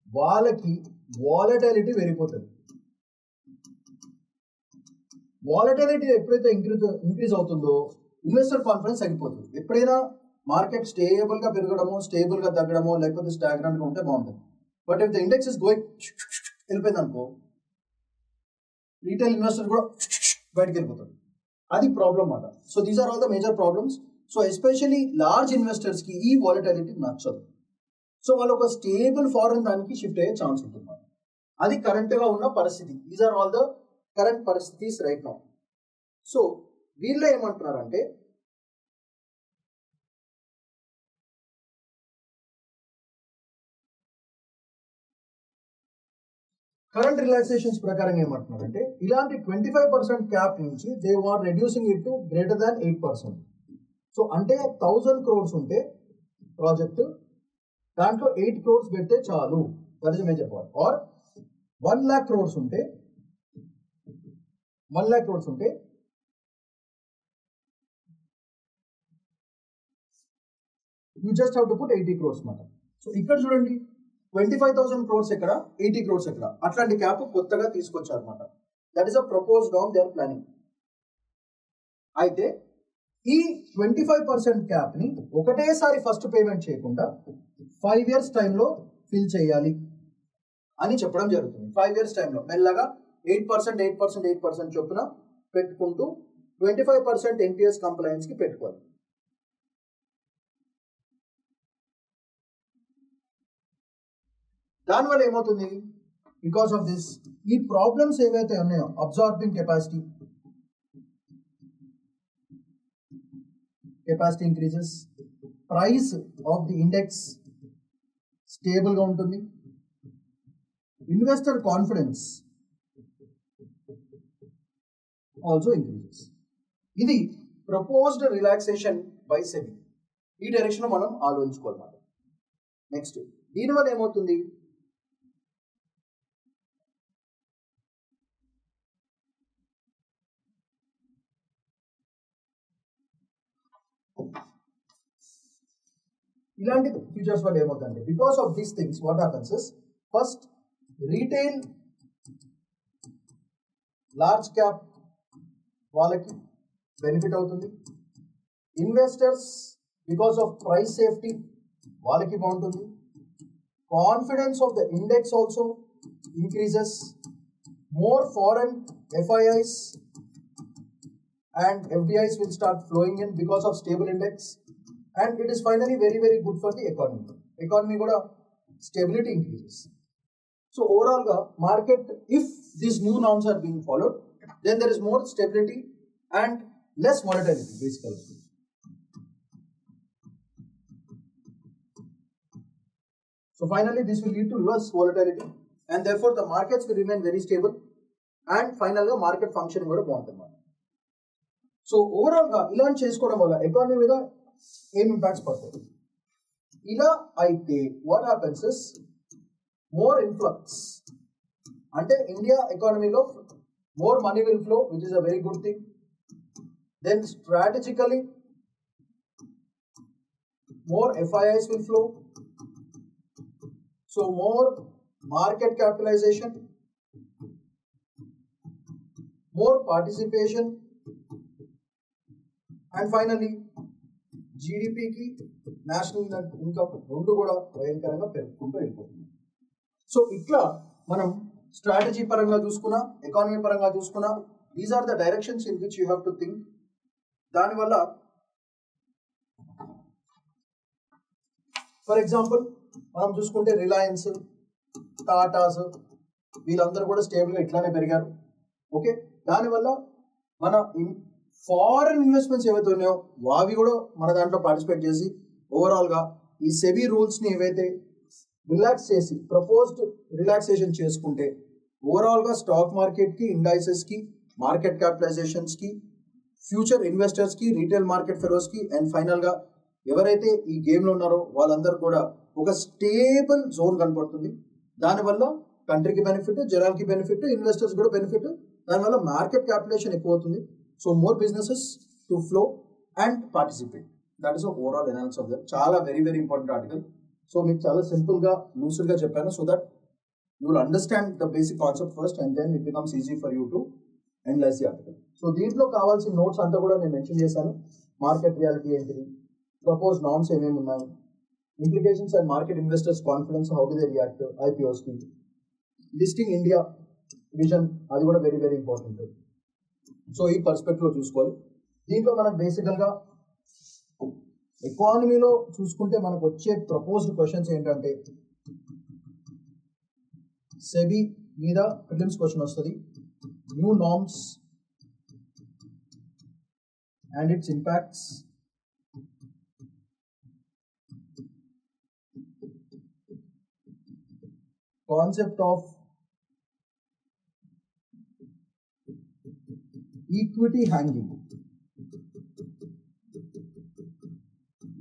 వాళ్ళకి వాలటిలిటీ పెరిగిపోతుంది. వాలటిలిటీ ఎప్పుడైతే ఇంక్రీజ్ అవుతుందో ఇన్వెస్టర్ కాన్ఫిడెన్స్ తగ్గిపోతుంది. ఎప్పుడైనా మార్కెట్ స్టేబుల్గా పెరగడమో, స్టేబుల్గా తగ్గడమో, లేకపోతే స్టాగ్నెంట్గా ఉంటే బాగుంటుంది. But if the index is going వెళ్ళిపోయింది అనుకో, రీటైల్ ఇన్వెస్టర్ కూడా బయటకు వెళ్ళిపోతాడు. అది ప్రాబ్లం అన్నమాట. So these are all the major problems. So especially large ఇన్వెస్టర్స్కి ఈ వాలటిలిటీ నచ్చదు. సో వాళ్ళు ఒక స్టేబుల్ ఫారెన్ దానికి షిఫ్ట్ అయ్యే ఛాన్స్ ఉంటుంది. అది కరెంట్గా ఉన్న పరిస్థితి. These are all the current పరిస్థితిస్ రైట్ నౌ. సో వీళ్ళు ఏమంటున్నారంటే కరెంట్ రిలాక్సేషన్స్ ప్రకారం ఏమంటున్నారంటే ఇలాంటి 25% క్యాప్ నుంచి they are reducing it to greater than 8%. సో అంటే 1,000 crores ఉంటే ప్రాజెక్ట్ దాంట్లో 8 crores పెడితే చాలు, that is major point. Or 1,00,000 crores ఉంటే 1,00,000 crores ఉంటే you just have to put 80 crores మాట. సో ఇక్కడ చూడండి 25,000 crores ఎక్కడ, 80 crores ఎక్కడ, అట్లాంటి క్యాప్ కొత్తగా తీసుకొచ్చారు అనమాట. దట్ ఈస్ అ ప్రపోజ్ నామ్ దే ఆర్ ప్లానింగ్. అయితే ఈ 25% క్యాప్ని ఒకటేసారి ఫస్ట్ పేమెంట్ చేయకుండా 5 years టైంలో ఫిల్ చేయాలి అని చెప్పడం జరుగుతుంది. 5 years టైంలో మెల్లగా 8% చొప్పున పెట్టుకుంటూ 25% ఎన్పిఎస్ కంప్లైన్స్కి పెట్టుకోవాలి. దానివల్ల ఏమవుతుంది, బికాస్ ఆఫ్ దిస్ ఈ ప్రాబ్లమ్స్ ఏవైతే ఉన్నాయో absorbing capacity increases, price of the index స్టేబుల్గా ఉంటుంది, ఇన్వెస్టర్ కాన్ఫిడెన్స్ ఆల్సో ఇంక్రీజెస్. ఇది ప్రపోజ్డ్ రిలాక్సేషన్ బై సెబీ. ఈ డైరెక్షన్ మనం ఆలోచించుకోవాలన్నమాట. నెక్స్ట్ దీనివల్ల ఏమవుతుంది, ఇలాంటి ఫీచర్స్ వల్ల ఏమవుతుంది, because of these things what happens is first retail large cap వాళ్ళకి బెనిఫిట్ అవుతుంది, investors because of price safety వాళ్ళకి బాగుంటుంది, confidence of the index also increases, more foreign FIIs and FDIs will start flowing in because of stable index, and it is finally very very good for the economy. Economy kuda stability increases. So overall ga market, if these new norms are being followed, then there is more stability and less volatility basically. So finally this will lead to less volatility and therefore the markets will remain very stable and finally market functioning kuda baguntadi. So overall ga ilan chesukodam valla economy మీద ఏం impacts పడతాయి. ఇలా అయితే what happens is more influx, అంటే India ఎకానమీలో more money will flow, which is a very good thing. Then strategically more FIIs will flow, so more market capitalization, more participation, and finally జీడిపికి national income రెండు కూడా భయంకరంగా పెరుగుకుంటూ వెళ్ళిపోతుంది. So ఇట్లా మనం strategy పరంగా చూసుకున్నా, ఎకానమీ పరంగా చూసుకున్నా, these are the directions in which you have to think. దానివల్ల ఫర్ ఎగ్జాంపుల్ మనం చూసుకుంటే రిలయన్స్, టాటాస్ వీళ్ళందరూ కూడా స్టేబుల్గా ఇట్లానే పెరిగారు. ఓకే, దానివల్ల మన ఫారెన్ ఇన్వెస్ట్మెంట్స్ ఏవైతే ఉన్నాయో అవి కూడా మన దాంట్లో పార్టిసిపేట్ చేసి ఓవరాల్గా ఈ సెబీ రూల్స్ని ఏవైతే రిలాక్స్ చేసి ప్రపోజ్డ్ రిలాక్సేషన్ చేసుకుంటే ఓవరాల్గా స్టాక్ మార్కెట్కి, ఇండైసెస్కి, మార్కెట్ క్యాపిటలైజేషన్స్కి, ఫ్యూచర్ ఇన్వెస్టర్స్కి, రీటైల్ మార్కెట్ ఫెలోస్కి అండ్ ఫైనల్గా ఎవరైతే ఈ గేమ్లో ఉన్నారో వాళ్ళందరూ కూడా ఒక స్టేబుల్ జోన్ కనపడుతుంది. దానివల్ల కంట్రీకి బెనిఫిట్, జనాలకి బెనిఫిట్, ఇన్వెస్టర్స్ కూడా బెనిఫిట్. దానివల్ల మార్కెట్ క్యాపిటలైజేషన్ ఎక్కువ అవుతుంది. So more businesses to flow and participate. That is the overall analysis of that. Chala very very important article. So మీకు చాలా సింపుల్ గా లూసిడ్ గా చెప్పాను, so that you will understand the basic concept first and then it becomes easy for you to analyze the article. So దీంట్లో కావాల్సిన notes అంతా కూడా నేను మెన్షన్ చేశాను. మార్కెట్ రియాలిటీ ఏంటిది, ప్రపోజ్ నార్మ్స్ ఏమేమి ఉన్నాయి, implications and market investors confidence, how do they react, IPOs కి, లిస్టింగ్ ఇండియా విజన్, అది కూడా వెరీ వెరీ ఇంపార్టెంట్. సో ఈ పర్స్పెక్టివ్లో చూసుకోవాలి. దీంట్లో మనకు బేసికల్గా ఎకానమీలో చూసుకుంటే మనకు వచ్చే ప్రపోజ్డ్ క్వశ్చన్స్ ఏంటంటే, సెబీ మీద ప్రిలిమ్స్ క్వశ్చన్ వస్తుంది, new norms and it's impacts, concept of equity hanging.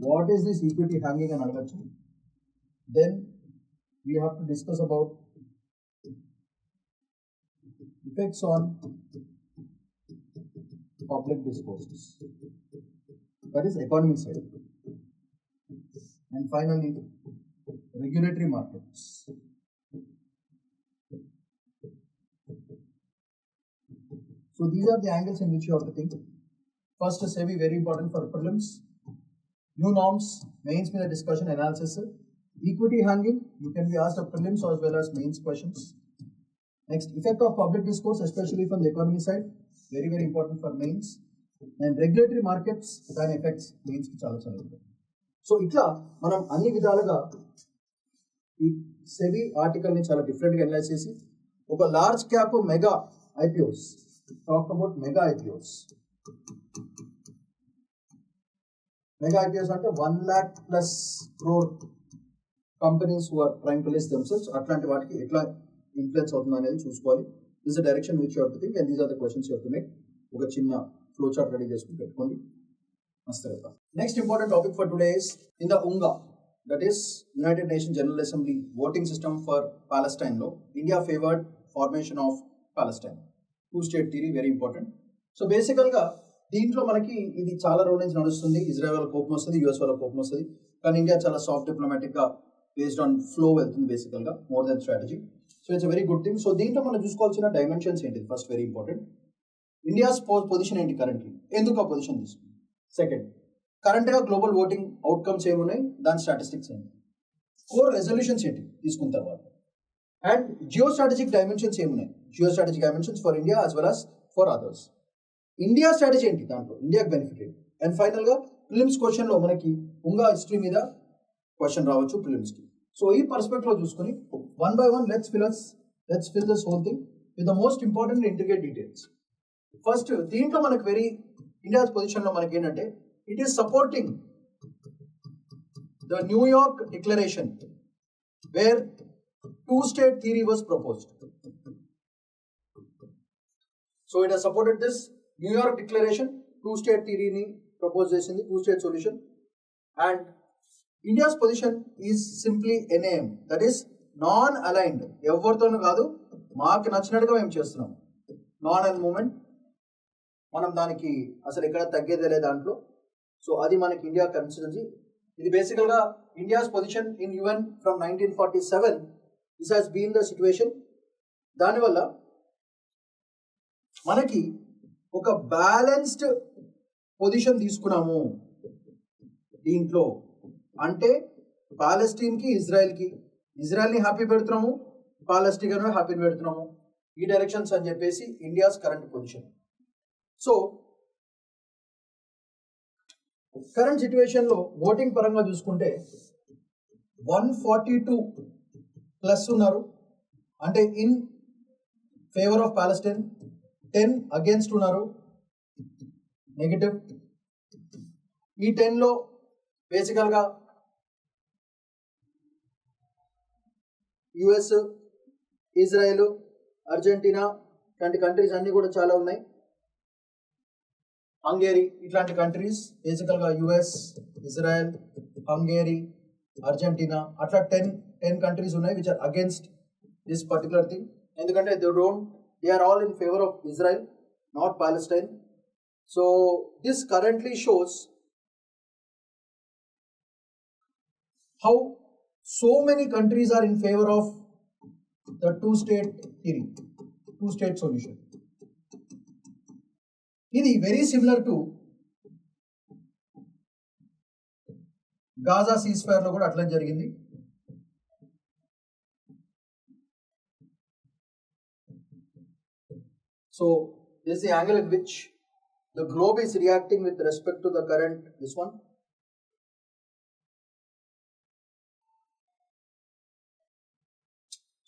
What is this equity hanging and adagachu? Then we have to discuss about effects on public discourses, that is economy side, and finally regulatory markets. So these are the angles in which you have to think. First, SEBI very important for prelims. New norms, mains में discussion analysis. Equity hanging, you can be asked of prelims as well as mains questions. Next, effect of public discourse, especially from the economy side, very very important for mains. And regulatory markets, దాని effects mains కి చాలా చాలా important. So ఇట్లా మనం అన్ని విధాలుగా ఈ SEBI article ని చాలా డిఫరెంట్ గా అనలైజ్ చేసి ఒక large cap mega IPOs, talk about mega IPOs. Mega IPOs అంటే 1 lakh plus crore companies who are trying to list themselves, అట్లాంటి వాటికి ఎట్లా ఇన్ఫ్లుయెన్స్ అవుతుంది అనేది చూసుకోవాలి. This the direction which you have to think and these are the questions you have to make. ఒక చిన్న flow chart ready చేసుకుని పెట్టుకోండి. మస్తు. Next important topic for today is in the UNGA, that is United Nation General Assembly voting system for Palestine లో India favoured formation of Palestine. 2-state theory very important. So బేసికల్గా దీంట్లో మనకి ఇది చాలా రోజుల నుంచి నడుస్తుంది. ఇజ్రాయెల్ వాళ్ళ కోపం వస్తుంది, US వాళ్ళ కోపం వస్తుంది, కానీ ఇండియా చాలా సాఫ్ట్ డిప్లొమాటిక్గా బేస్డ్ ఆన్ ఫ్లో వెళ్తుంది బేసికల్గా, more than strategy. So it's very good thing. So దీంట్లో మనం చూసుకోవాల్సిన డైమెన్షన్స్ ఏంటి? First very important, India's position ఏంటి కరెంట్లీ, ఎందుకు ఆ పొజిషన్ తీసుకుంది. సెకండ్, కరెంట్గా గ్లోబల్ ఓటింగ్ అవుట్కమ్స్ ఏమున్నాయి, దాని స్టాటిస్టిక్స్ ఏంటి. కోర్ రెజల్యూషన్స్ ఏంటి తీసుకున్న తర్వాత. అండ్ జియోస్ట్రాటజిక్ డైమెన్షన్స్ ఏమున్నాయి, geostrategic dimensions for India as well as for others. India strategy ఏంటి, దాంట్లో ఇండియాకి బెనిఫిట్ ఏంటి, అండ్ ఫైనల్గా ప్రిలిమ్స్ క్వశ్చన్లో మనకి ఉంగా హిస్టరీ మీద క్వశ్చన్ రావచ్చు ప్రిలిమ్స్కి. సో ఈ పర్స్పెక్టివ్లో చూసుకొని one by one let's fill this whole thing with the most important integrate details. First దీంట్లో మనకు ఇండియాస్ పొజిషన్లో మనకి ఏంటంటే it is supporting the New York declaration where two-state theory was proposed. So it has supported this New York Declaration, two-state theory ni propose chesindi, two-state solution, and India's position is simply NAM, that is non-aligned. Evartonu kaadu, maaku nachinatuga mem chestunnam. Non-aligned movement, manam daniki asalu ekkada taggede le dantlo. So adi manaki India consistency. Idi basically ga India's position in UN from 1947. This has been the situation. దానివల్ల మనకి ఒక balanced position తీసుకున్నాము దీంట్లో. అంటే పాలెస్టీన్కి ఇజ్రాయెల్ని happy పెడుతున్నాము, Palestine happy పెడుతున్నాము, ఈ directions అని చెప్పేసి India's current position. So current సిచ్యువేషన్లో ఓటింగ్ పరంగా చూసుకుంటే 142 ప్లస్ ఉన్నారు, అంటే in favour of Palestine, 10 against ఉన్నారు నెగటివ్. ఈ 10లో బేసికల్గా యుఎస్, ఇజ్రాయెల్, అర్జెంటీనా ఇట్లాంటి కంట్రీస్ అన్నీ కూడా చాలా ఉన్నాయి. హంగేరీ ఇట్లాంటి కంట్రీస్ బేసికల్గా యుఎస్, ఇజ్రాయెల్, హంగేరీ, అర్జెంటీనా అట్లా 10 countries ఉన్నాయి which are against this particular thing. ఎందుకంటే they are all in favor of Israel, not Palestine. So this currently shows how so many countries are in favor of the two-state theory, two-state solution. ఇది very similar to Gaza సీజ్ఫైర్లో కూడా అట్లా జరిగింది. So this is the angle at which the globe is reacting with respect to the current, this one.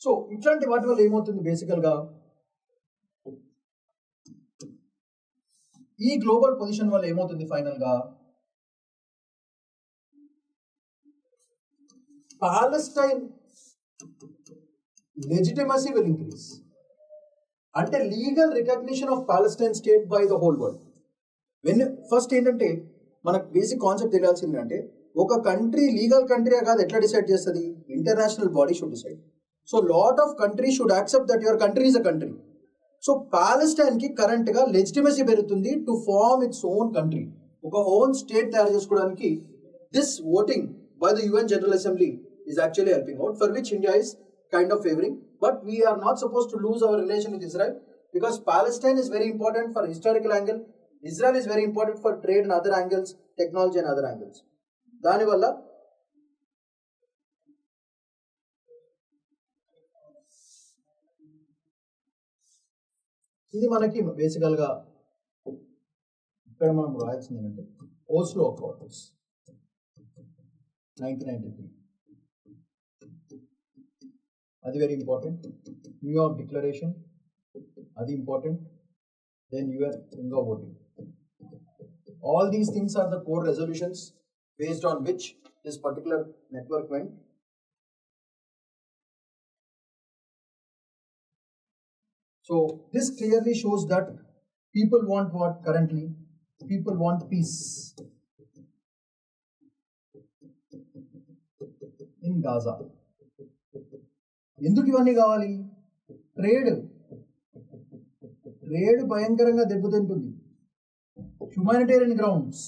So ఇట్లాంటి వాటి వల్ల ఏమవుతుంది బేసికల్గా ఈ గ్లోబల్ పొజిషన్ వల్ల ఏమవుతుంది ఫైనల్గా పాలెస్టైన్ లెజిటిమసీ విల్ ఇంక్రీజ్. అంటే legal recognition of Palestine state by the whole world. First ఏంటంటే మనకు బేసిక్ కాన్సెప్ట్ తెలియాల్సింది అంటే ఒక కంట్రీ లీగల్ కంట్రీ కాదు ఎట్లా డిసైడ్ చేస్తుంది, international body should decide. So lot of country should accept that your country is a country. So పాలెస్టైన్కి కరెంట్గా legitimacy పెరుగుతుంది to form its own country, ఒక ఓన్ స్టేట్ తయారు చేసుకోవడానికి. This voting by the UN General Assembly is actually helping out, for which India is kind of favoring. But we are not supposed to lose our relation with Israel because Palestine is very important for historical angle. Israel is very important for trade and other angles, technology and other angles. దానివల్ల ఇది మనకి బేసికల్గా ఇక్కడ మనం రాయాల్సింది ఏంటంటే ఓస్లో accords 1993, అది very important. New York declaration అది important. Then UN UNGA voting. All these things are the core resolutions based on which this particular network went. So this clearly shows that people want what currently? People want peace in Gaza. ఎందుకు ఇవన్నీ కావాలి? Trade భయంకరంగా దెబ్బతింటుంది. Humanitarian grounds.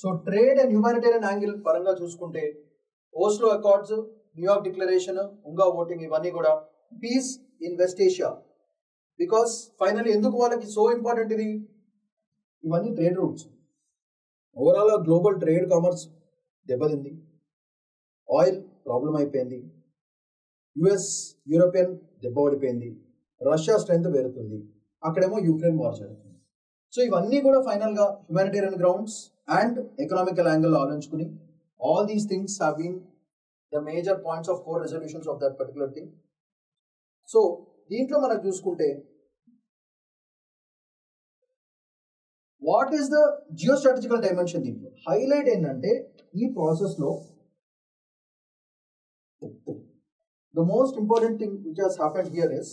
So trade and humanitarian angle పరంగా చూసుకుంటే Oslo accords, New York declaration, UNGA voting ఇవన్నీ కూడా peace in West Asia. Because finally ఎందుకు వాళ్ళకి సో ఇంపార్టెంట్ ఇది? ఇవన్నీ trade routes. Overall global trade commerce దెబ్బతింది, ఆయిల్ ప్రాబ్లం అయిపోయింది, యుఎస్ యూరోపియన్ దెబ్బ పడిపోయింది, రష్యా స్ట్రెంత్ పెరుగుతుంది, అక్కడేమో యూక్రెయిన్ వార్ జరుగుతుంది. సో ఇవన్నీ కూడా ఫైనల్గా హ్యుమానిటేరియన్ గ్రౌండ్స్ అండ్ ఎకనామికల్ యాంగిల్లో ఆలోచించుకుని all these things have been the major points of core resolutions of that particular thing. So దీంట్లో మనం చూసుకుంటే what is the geo strategical dimension, దీంట్లో హైలైట్ ఏంటంటే ఈ ప్రాసెస్లో the most important thing which has happened here is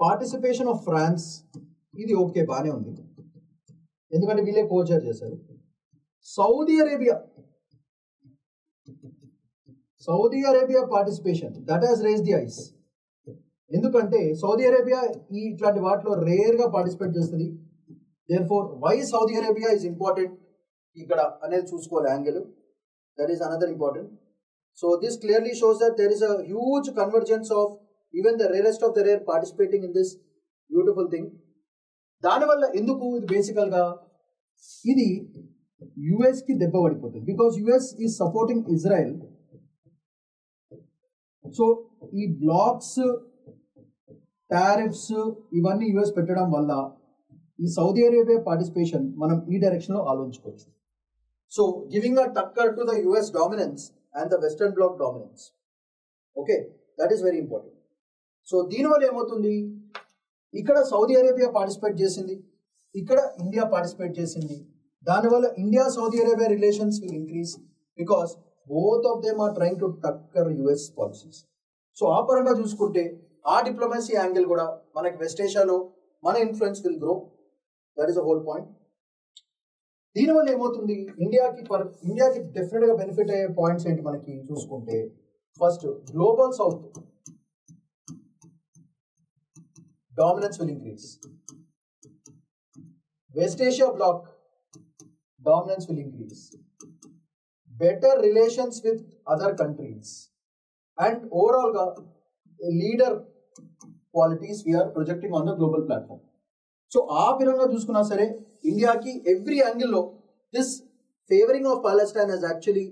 participation of France. ఇది okay బానే ఉంది, ఎందుకంటే వీళ్ళే కోచర్ చేశారు. Saudi Arabia participation that has raise the eyes. ఎందుకంటే సౌదీ అరేబియా ఈ ఇట్లాంటి వాటిలో రేర్గా పార్టిసిపేట్ చేస్తుంది. Therefore why Saudi Arabia is important ఇక్కడ అనేది చూసుకోవాలి angle. That is another important. So this clearly shows that there is a huge convergence of even the rarest of the rare participating in this beautiful thing. దానివల్ల ఎందుకు ఇది బేసికల్గా ఇది యుఎస్కి దెబ్బ పడిపోతుంది, because US is supporting Israel. So ఈ blocks, tariffs ఇవన్నీ US పెట్టడం వల్ల ఈ సౌదీ అరేబియా పార్టిసిపేషన్ మనం ఈ డైరెక్షన్లో ఆలోచించుకోవచ్చు. So giving a tucker to the US dominance and the Western Bloc dominance. Okay, that is very important. So దీనివల్ల ఏమవుతుంది, ఇక్కడ సౌదీ అరేబియా పార్టిసిపేట్ చేసింది, ఇక్కడ ఇండియా పార్టిసిపేట్ చేసింది. దానివల్ల India Saudi Arabia relations will increase because both of them are trying to టక్కర్ US policies. So ఆ పరంగా చూసుకుంటే ఆ డిప్లొమసీ యాంగిల్ కూడా మనకి వెస్ట్ ఏషియాలో మన influence will grow. That is a whole point. దీనివల్ల ఏమవుతుంది, ఇండియాకి డెఫినెట్గా బెనిఫిట్ అయ్యే పాయింట్స్ ఏంటి మనకి చూసుకుంటే, first Global South dominance will increase, West Asia bloc dominance will increase, better relations with other countries, and ఓవరాల్గా leader qualities we're projecting on the global platform. So ఆ విధంగా చూసుకున్నా సరే ఇండియాకి ఎవ్రీ యాంగిల్లో this favouring of Palestine has actually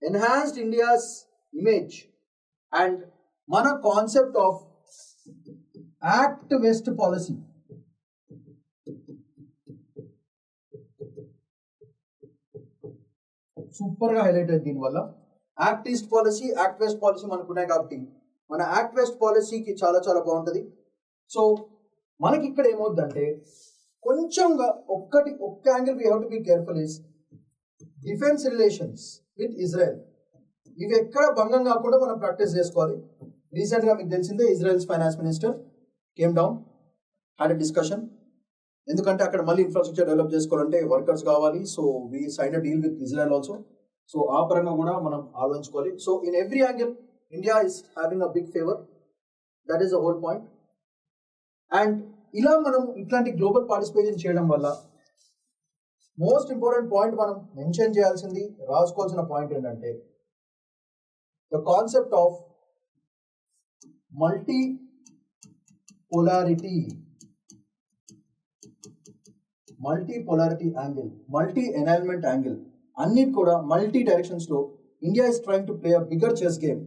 enhanced India's image. And మన concept of act west policy సూపర్గా highlight అయింది. దీనివల్ల act east policy, act west policy మనకు ఉన్నాయి కాబట్టి మన యాక్ట్ వెస్ట్ పాలసీకి చాలా చాలా బాగుంటుంది. సో మనకి ఇక్కడ ఏమవుతుందంటే కొంచెంగా ఒక్క angle we have to be careful is defence relations with Israel. ఇవి ఎక్కడ భంగం కాకుండా మనం ప్రాక్టీస్ చేసుకోవాలి. రీసెంట్గా మీకు తెలిసిందే Israel's finance minister came down, had a discussion. ఎందుకంటే అక్కడ మళ్ళీ ఇన్ఫ్రాస్ట్రక్చర్ డెవలప్ చేసుకోవాలంటే వర్కర్స్ కావాలి. So we sign a deal with Israel also. So ఆ పరంగా కూడా మనం ఆలోచించుకోవాలి. So in every angle India is having a big favour. That is the whole point. And ఇలా మనం ఇట్లాంటి గ్లోబల్ పార్టిసిపేషన్ చేయడం వల్ల మోస్ట్ ఇంపార్టెంట్ పాయింట్ మనం మెన్షన్ చేయాల్సింది, రాసుకోవాల్సిన పాయింట్ ఏంటంటే the concept of multi polarity angle, multi alignment angle, అన్నిటి కూడా మల్టీ డైరెక్షన్స్లో India is trying to play a bigger chess game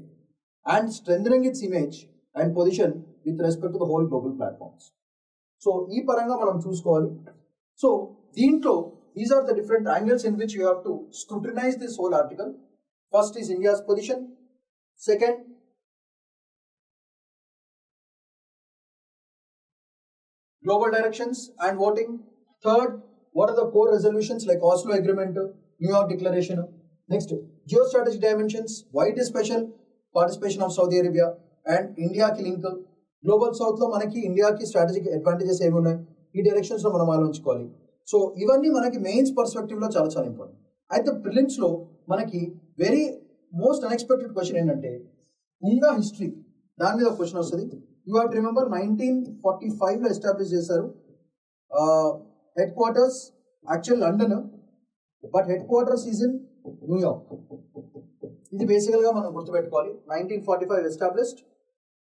and strengthening its image and position with respect to the whole global platforms. So ఈ పరంగా మనం చూసుకోవాలి. So దీంట్లో these are the different angles in which you have to scrutinize this whole article. First is India's position, second global directions and voting, third what are the core resolutions like Oslo Agreement, New York Declaration, next geostrategic dimensions, why it is special, participation of Saudi Arabia and India ki link, global south lo manaki India ki strategic advantages em unnai ee directions lo manam aalochinchukovali. So ivanni manaki mains perspective lo chaala chaala important. Aithe prelims lo manaki very most unexpected question ఏంటంటే ఉందా history, దాని మీద question వస్తుంది. You have to remember 1945లో establish చేశారు. Headquarters actual London, but headquarters is in New York. ఇది బేసికల్గా మనం గుర్తుపెట్టుకోవాలి. 1945 ఎస్టాబ్లిష్డ్.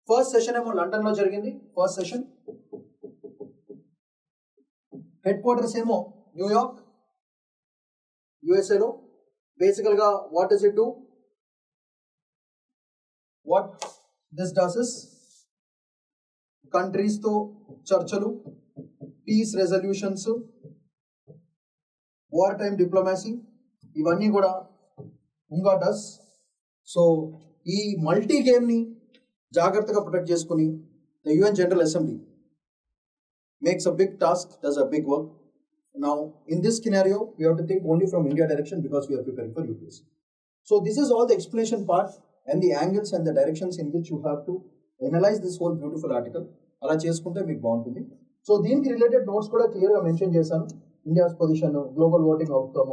ఫస్ట్ సెషన్ ఏమో లండన్లో జరిగింది, ఫస్ట్ సెషన్. హెడ్ క్వార్టర్స్ ఏమో New York యుఎస్ఏలో. Basically, what does it do? What this does is countries to చర్చలు, peace resolutions, wartime diplomacy, ఇవన్నీ కూడా ఉంగా డస్. సో ఈ మల్టీ గేమ్ని జాగ్రత్తగా ప్రొటెక్ట్ చేసుకుని the UN general assembly makes a big task, does a big work. Now, in this scenario, we have to think only from India direction because we are preparing for UPSC. So this is all the explanation part and the angles and the directions in which you have to analyze this whole beautiful article. అలా చేసుకుంటే మీకు బాగుంటుంది. So దీనికి related notes కూడా క్లియర్గా mention చేశాను. India's position, global voting outcome,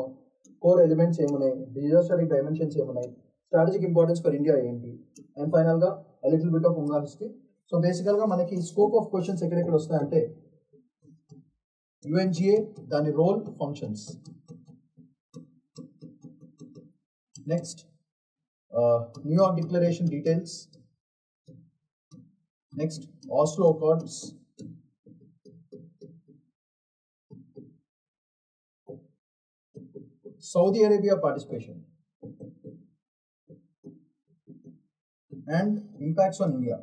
core elements ఏమున్నాయి, disastrous dimensions ఏమున్నాయి, స్ట్రాటజిక్ ఇంపార్టెన్స్ ఫర్ ఇండియా ఏంటి, అండ్ ఫైనల్గా little bit of UNGA history. So బేసికల్గా మనకి స్కోప్ ఆఫ్ క్వశ్చన్స్ ఎక్కడెక్కడ వస్తాయంటే UNGA, దాని role, functions. Next New York declaration details. Next Oslo accords. Saudi Arabia participation and impacts on India.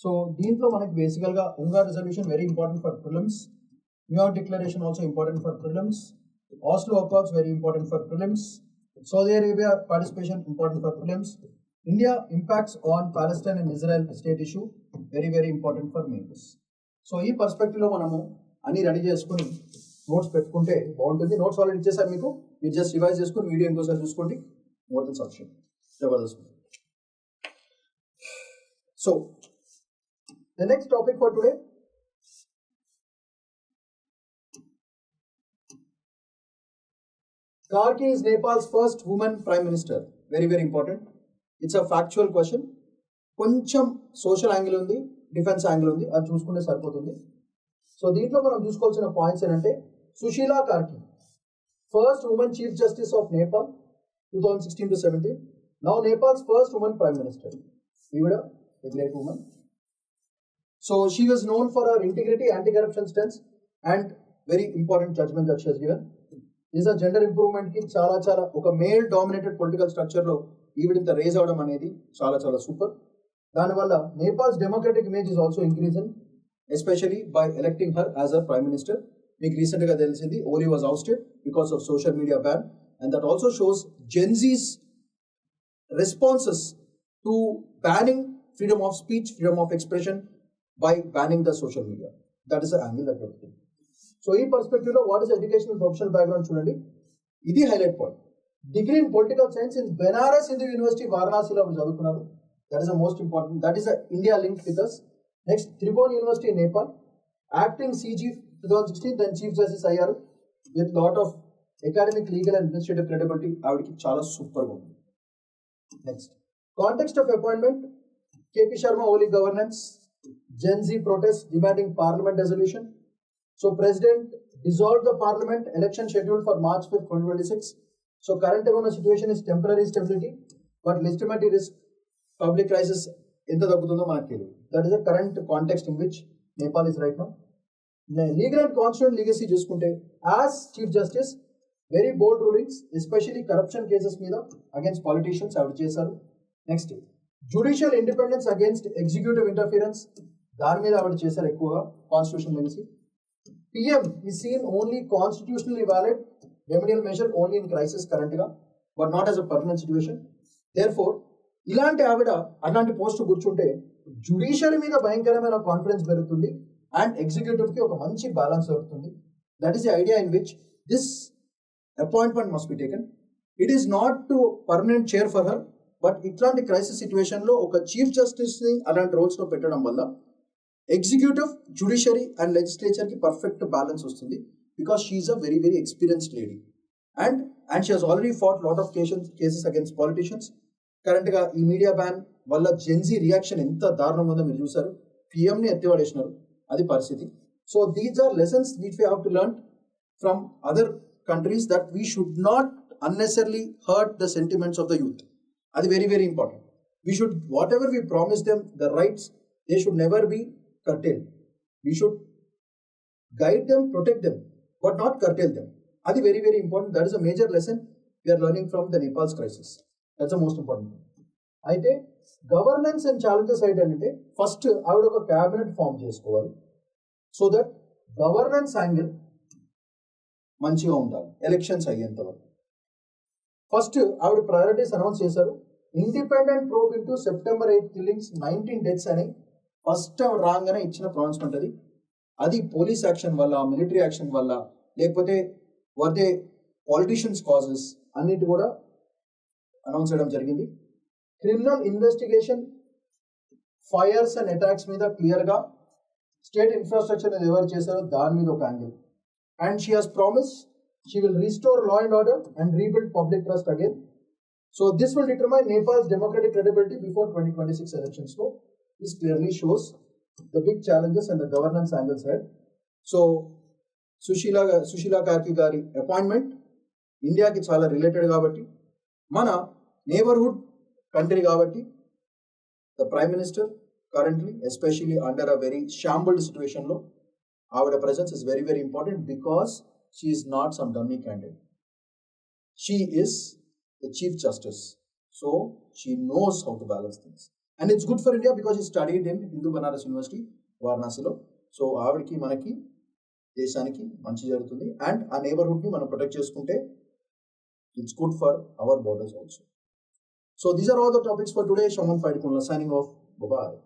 So దీంట్లో మనకి బేసికల్గా UNGA resolution very important for prelims, New York declaration also important for prelims, Oslo accords very important for prelims, Saudi Arabia participation important for prelims, India impacts on Palestine and Israel state issue very very important for mains. So ఈ పర్స్పెక్టివ్లో మనము అన్ని ready చేసుకుని notes పెట్టుకుంటే బాగుంటుంది. Notes already ఇచ్చేసారు మీకు, మీరు జస్ట్ రివైజ్ చేసుకుని వీడియో ఇంకోసారి చూసుకోండి. More than sufficient. Jabardasth. So the next topic for today, Karki is Nepal's first woman prime minister. Very very important. It's a factual question. కొంచెం సోషల్ యాంగిల్ ఉంది, డిఫెన్స్ యాంగిల్ ఉంది, అది చూసుకుంటే సరిపోతుంది. సో దీంట్లో మనం చూసుకోవాల్సిన పాయింట్స్ ఏంటంటే సుశీలా కార్కి first women chief justice of Nepal 2016 to 17. Now Nepal's first women prime minister. ఈవిడ a great woman. So she was known for her integrity, anti-corruption stance, and very important judgment that she has given. This is a gender improvement ki చాలా చాలా ఒక male dominated political structure లో ఈవిడింత raise అవడం అనేది చాలా చాలా super. దానివల్ల Nepal's democratic image is also increasing, especially by electing her as a prime minister. మీకు రీసెంట్ గా తెలిసింది ఓలీ was ousted because of social media ban, and that also shows Gen Z's responses to banning freedom of speech, freedom of expression by banning the social media. That is the angle that we have taken. So in perspective of what is educational professional background చూడండి, ఇది highlight point. Degree in political science in Banaras Hindu University వారణాసిలో చదువుకున్నారు. That is the most important. That is India link with us. Next Tribhuvan University in Nepal, acting CG 2016, then chief justice అయ్యారు with lot of academic, legal and administrative credibility. ఆవిడకి చాలా సూపర్గా ఉంది. Next context of appointment, KP Sharma Oli governance, Gen Z protests demanding parliament dissolution. So president dissolved the parliament, election scheduled for March 5th, 2026. So current economic situation is temporary stability, but legitimate risk public crisis ఎంత తగ్గుతుందో మనకు తెలియదు. That is the current context in which Nepal is right now. Legal and constitutional legacy చూసుకుంటే as chief justice very bold rulings, especially corruption cases మీద against politicians ఆవిడ చేశారు. Next judicial independence against executive interference, దాని మీద ఆవిడ చేశారు ఎక్కువగా. Constitution legacy. PM is seen only constitutionally valid remedial measure only in crisis current గా, but not as a permanent situation. Therefore ఇలాంటి ఆవిడ అలాంటి పోస్ట్ కూర్చుంటే జ్యుడిషియరీ మీద భయంకరమైన కాన్ఫిడెన్స్ పెరుగుతుంది అండ్ ఎగ్జిక్యూటివ్ కి ఒక మంచి బ్యాలెన్స్ దొరుకుతుంది. That is the idea in which this appointment must be taken. It is not to permanent chair for her, but ఇట్లాంటి క్రైసిస్ సిచ్యువేషన్ లో ఒక చీఫ్ జస్టిస్ ని అలాంటి రోల్స్ లో పెట్టడం వల్ల ఎగ్జిక్యూటివ్, జ్యుడిషియరీ అండ్ లెజిస్లేచర్ కి పర్ఫెక్ట్ బ్యాలెన్స్ వస్తుంది. Because she is a very very experienced lady and she has already fought lot of cases against politicians. Current గా ఈ మీడియా బ్యాన్ వల్ల జెన్జీ రియాక్షన్ ఎంత దారుణం ఉందో మీరు చూసారు. PM ని ఎత్తిపడేసినారు, అది పరిస్థితి. So these are lessons which we have to learn from other countries, that we should not unnecessarily hurt the sentiments of the youth. That is very very important. We should, whatever we promise them, the rights, they should never be curtailed. We should guide them, protect them, but not curtail them. అది very very important. That is a major lesson we're learning from the Nepal's crisis. That's the most important. అయితే governance and challenges ఏంటంటే first ఆవిడ ఒక cabinet form చేసుకోవాలి, so that governance angle మంచిగా ఉండాలి elections అయ్యేంత వరకు. ఫస్ట్ ఆవిడ ప్రయారిటీస్ అనౌన్స్ చేశారు. Independent probe into September 8 killings, 19 deaths అని ఫస్ట్ రాగానే ఇచ్చిన ప్రొనౌన్స్మెంట్ అది. అది పోలీస్ యాక్షన్ వల్ల, మిలిటరీ యాక్షన్ వల్ల, లేకపోతే వర్దే పాలిటీషియన్స్ కాజెస్ అన్నిటి కూడా అనౌన్స్ చేయడం జరిగింది. Criminal investigation, fires and attacks మీద క్లియర్గా స్టేట్ ఇన్ఫ్రాస్ట్రక్చర్ ఎవరు చేశారో దాని మీద ఒక angle. And she has promise she will restore law and order and rebuild public trust again. So this will determine Nepal's democratic credibility before 2026 elections. So this clearly shows the big challenges and the governance angles ahead. So Sushila Karki gari appointment India ki chala related kabatti, mana neighborhood country kabatti, the Prime Minister currently, especially under a very shambled situation lo, our presence is very very important because she is not some dummy candidate. She is the Chief Justice. So she knows how to balance things. And it's good for India because she studied in Hindu Banaras University, Varanasi lo. So ఆవిడకి మనకి దేశానికి మంచి జరుగుతుంది. And ఆ నeighborhood మనం protect చేసుకుంటే it's good for our borders also. So these are all the topics for today. Shaman Paidikunla signing off. Bye-bye.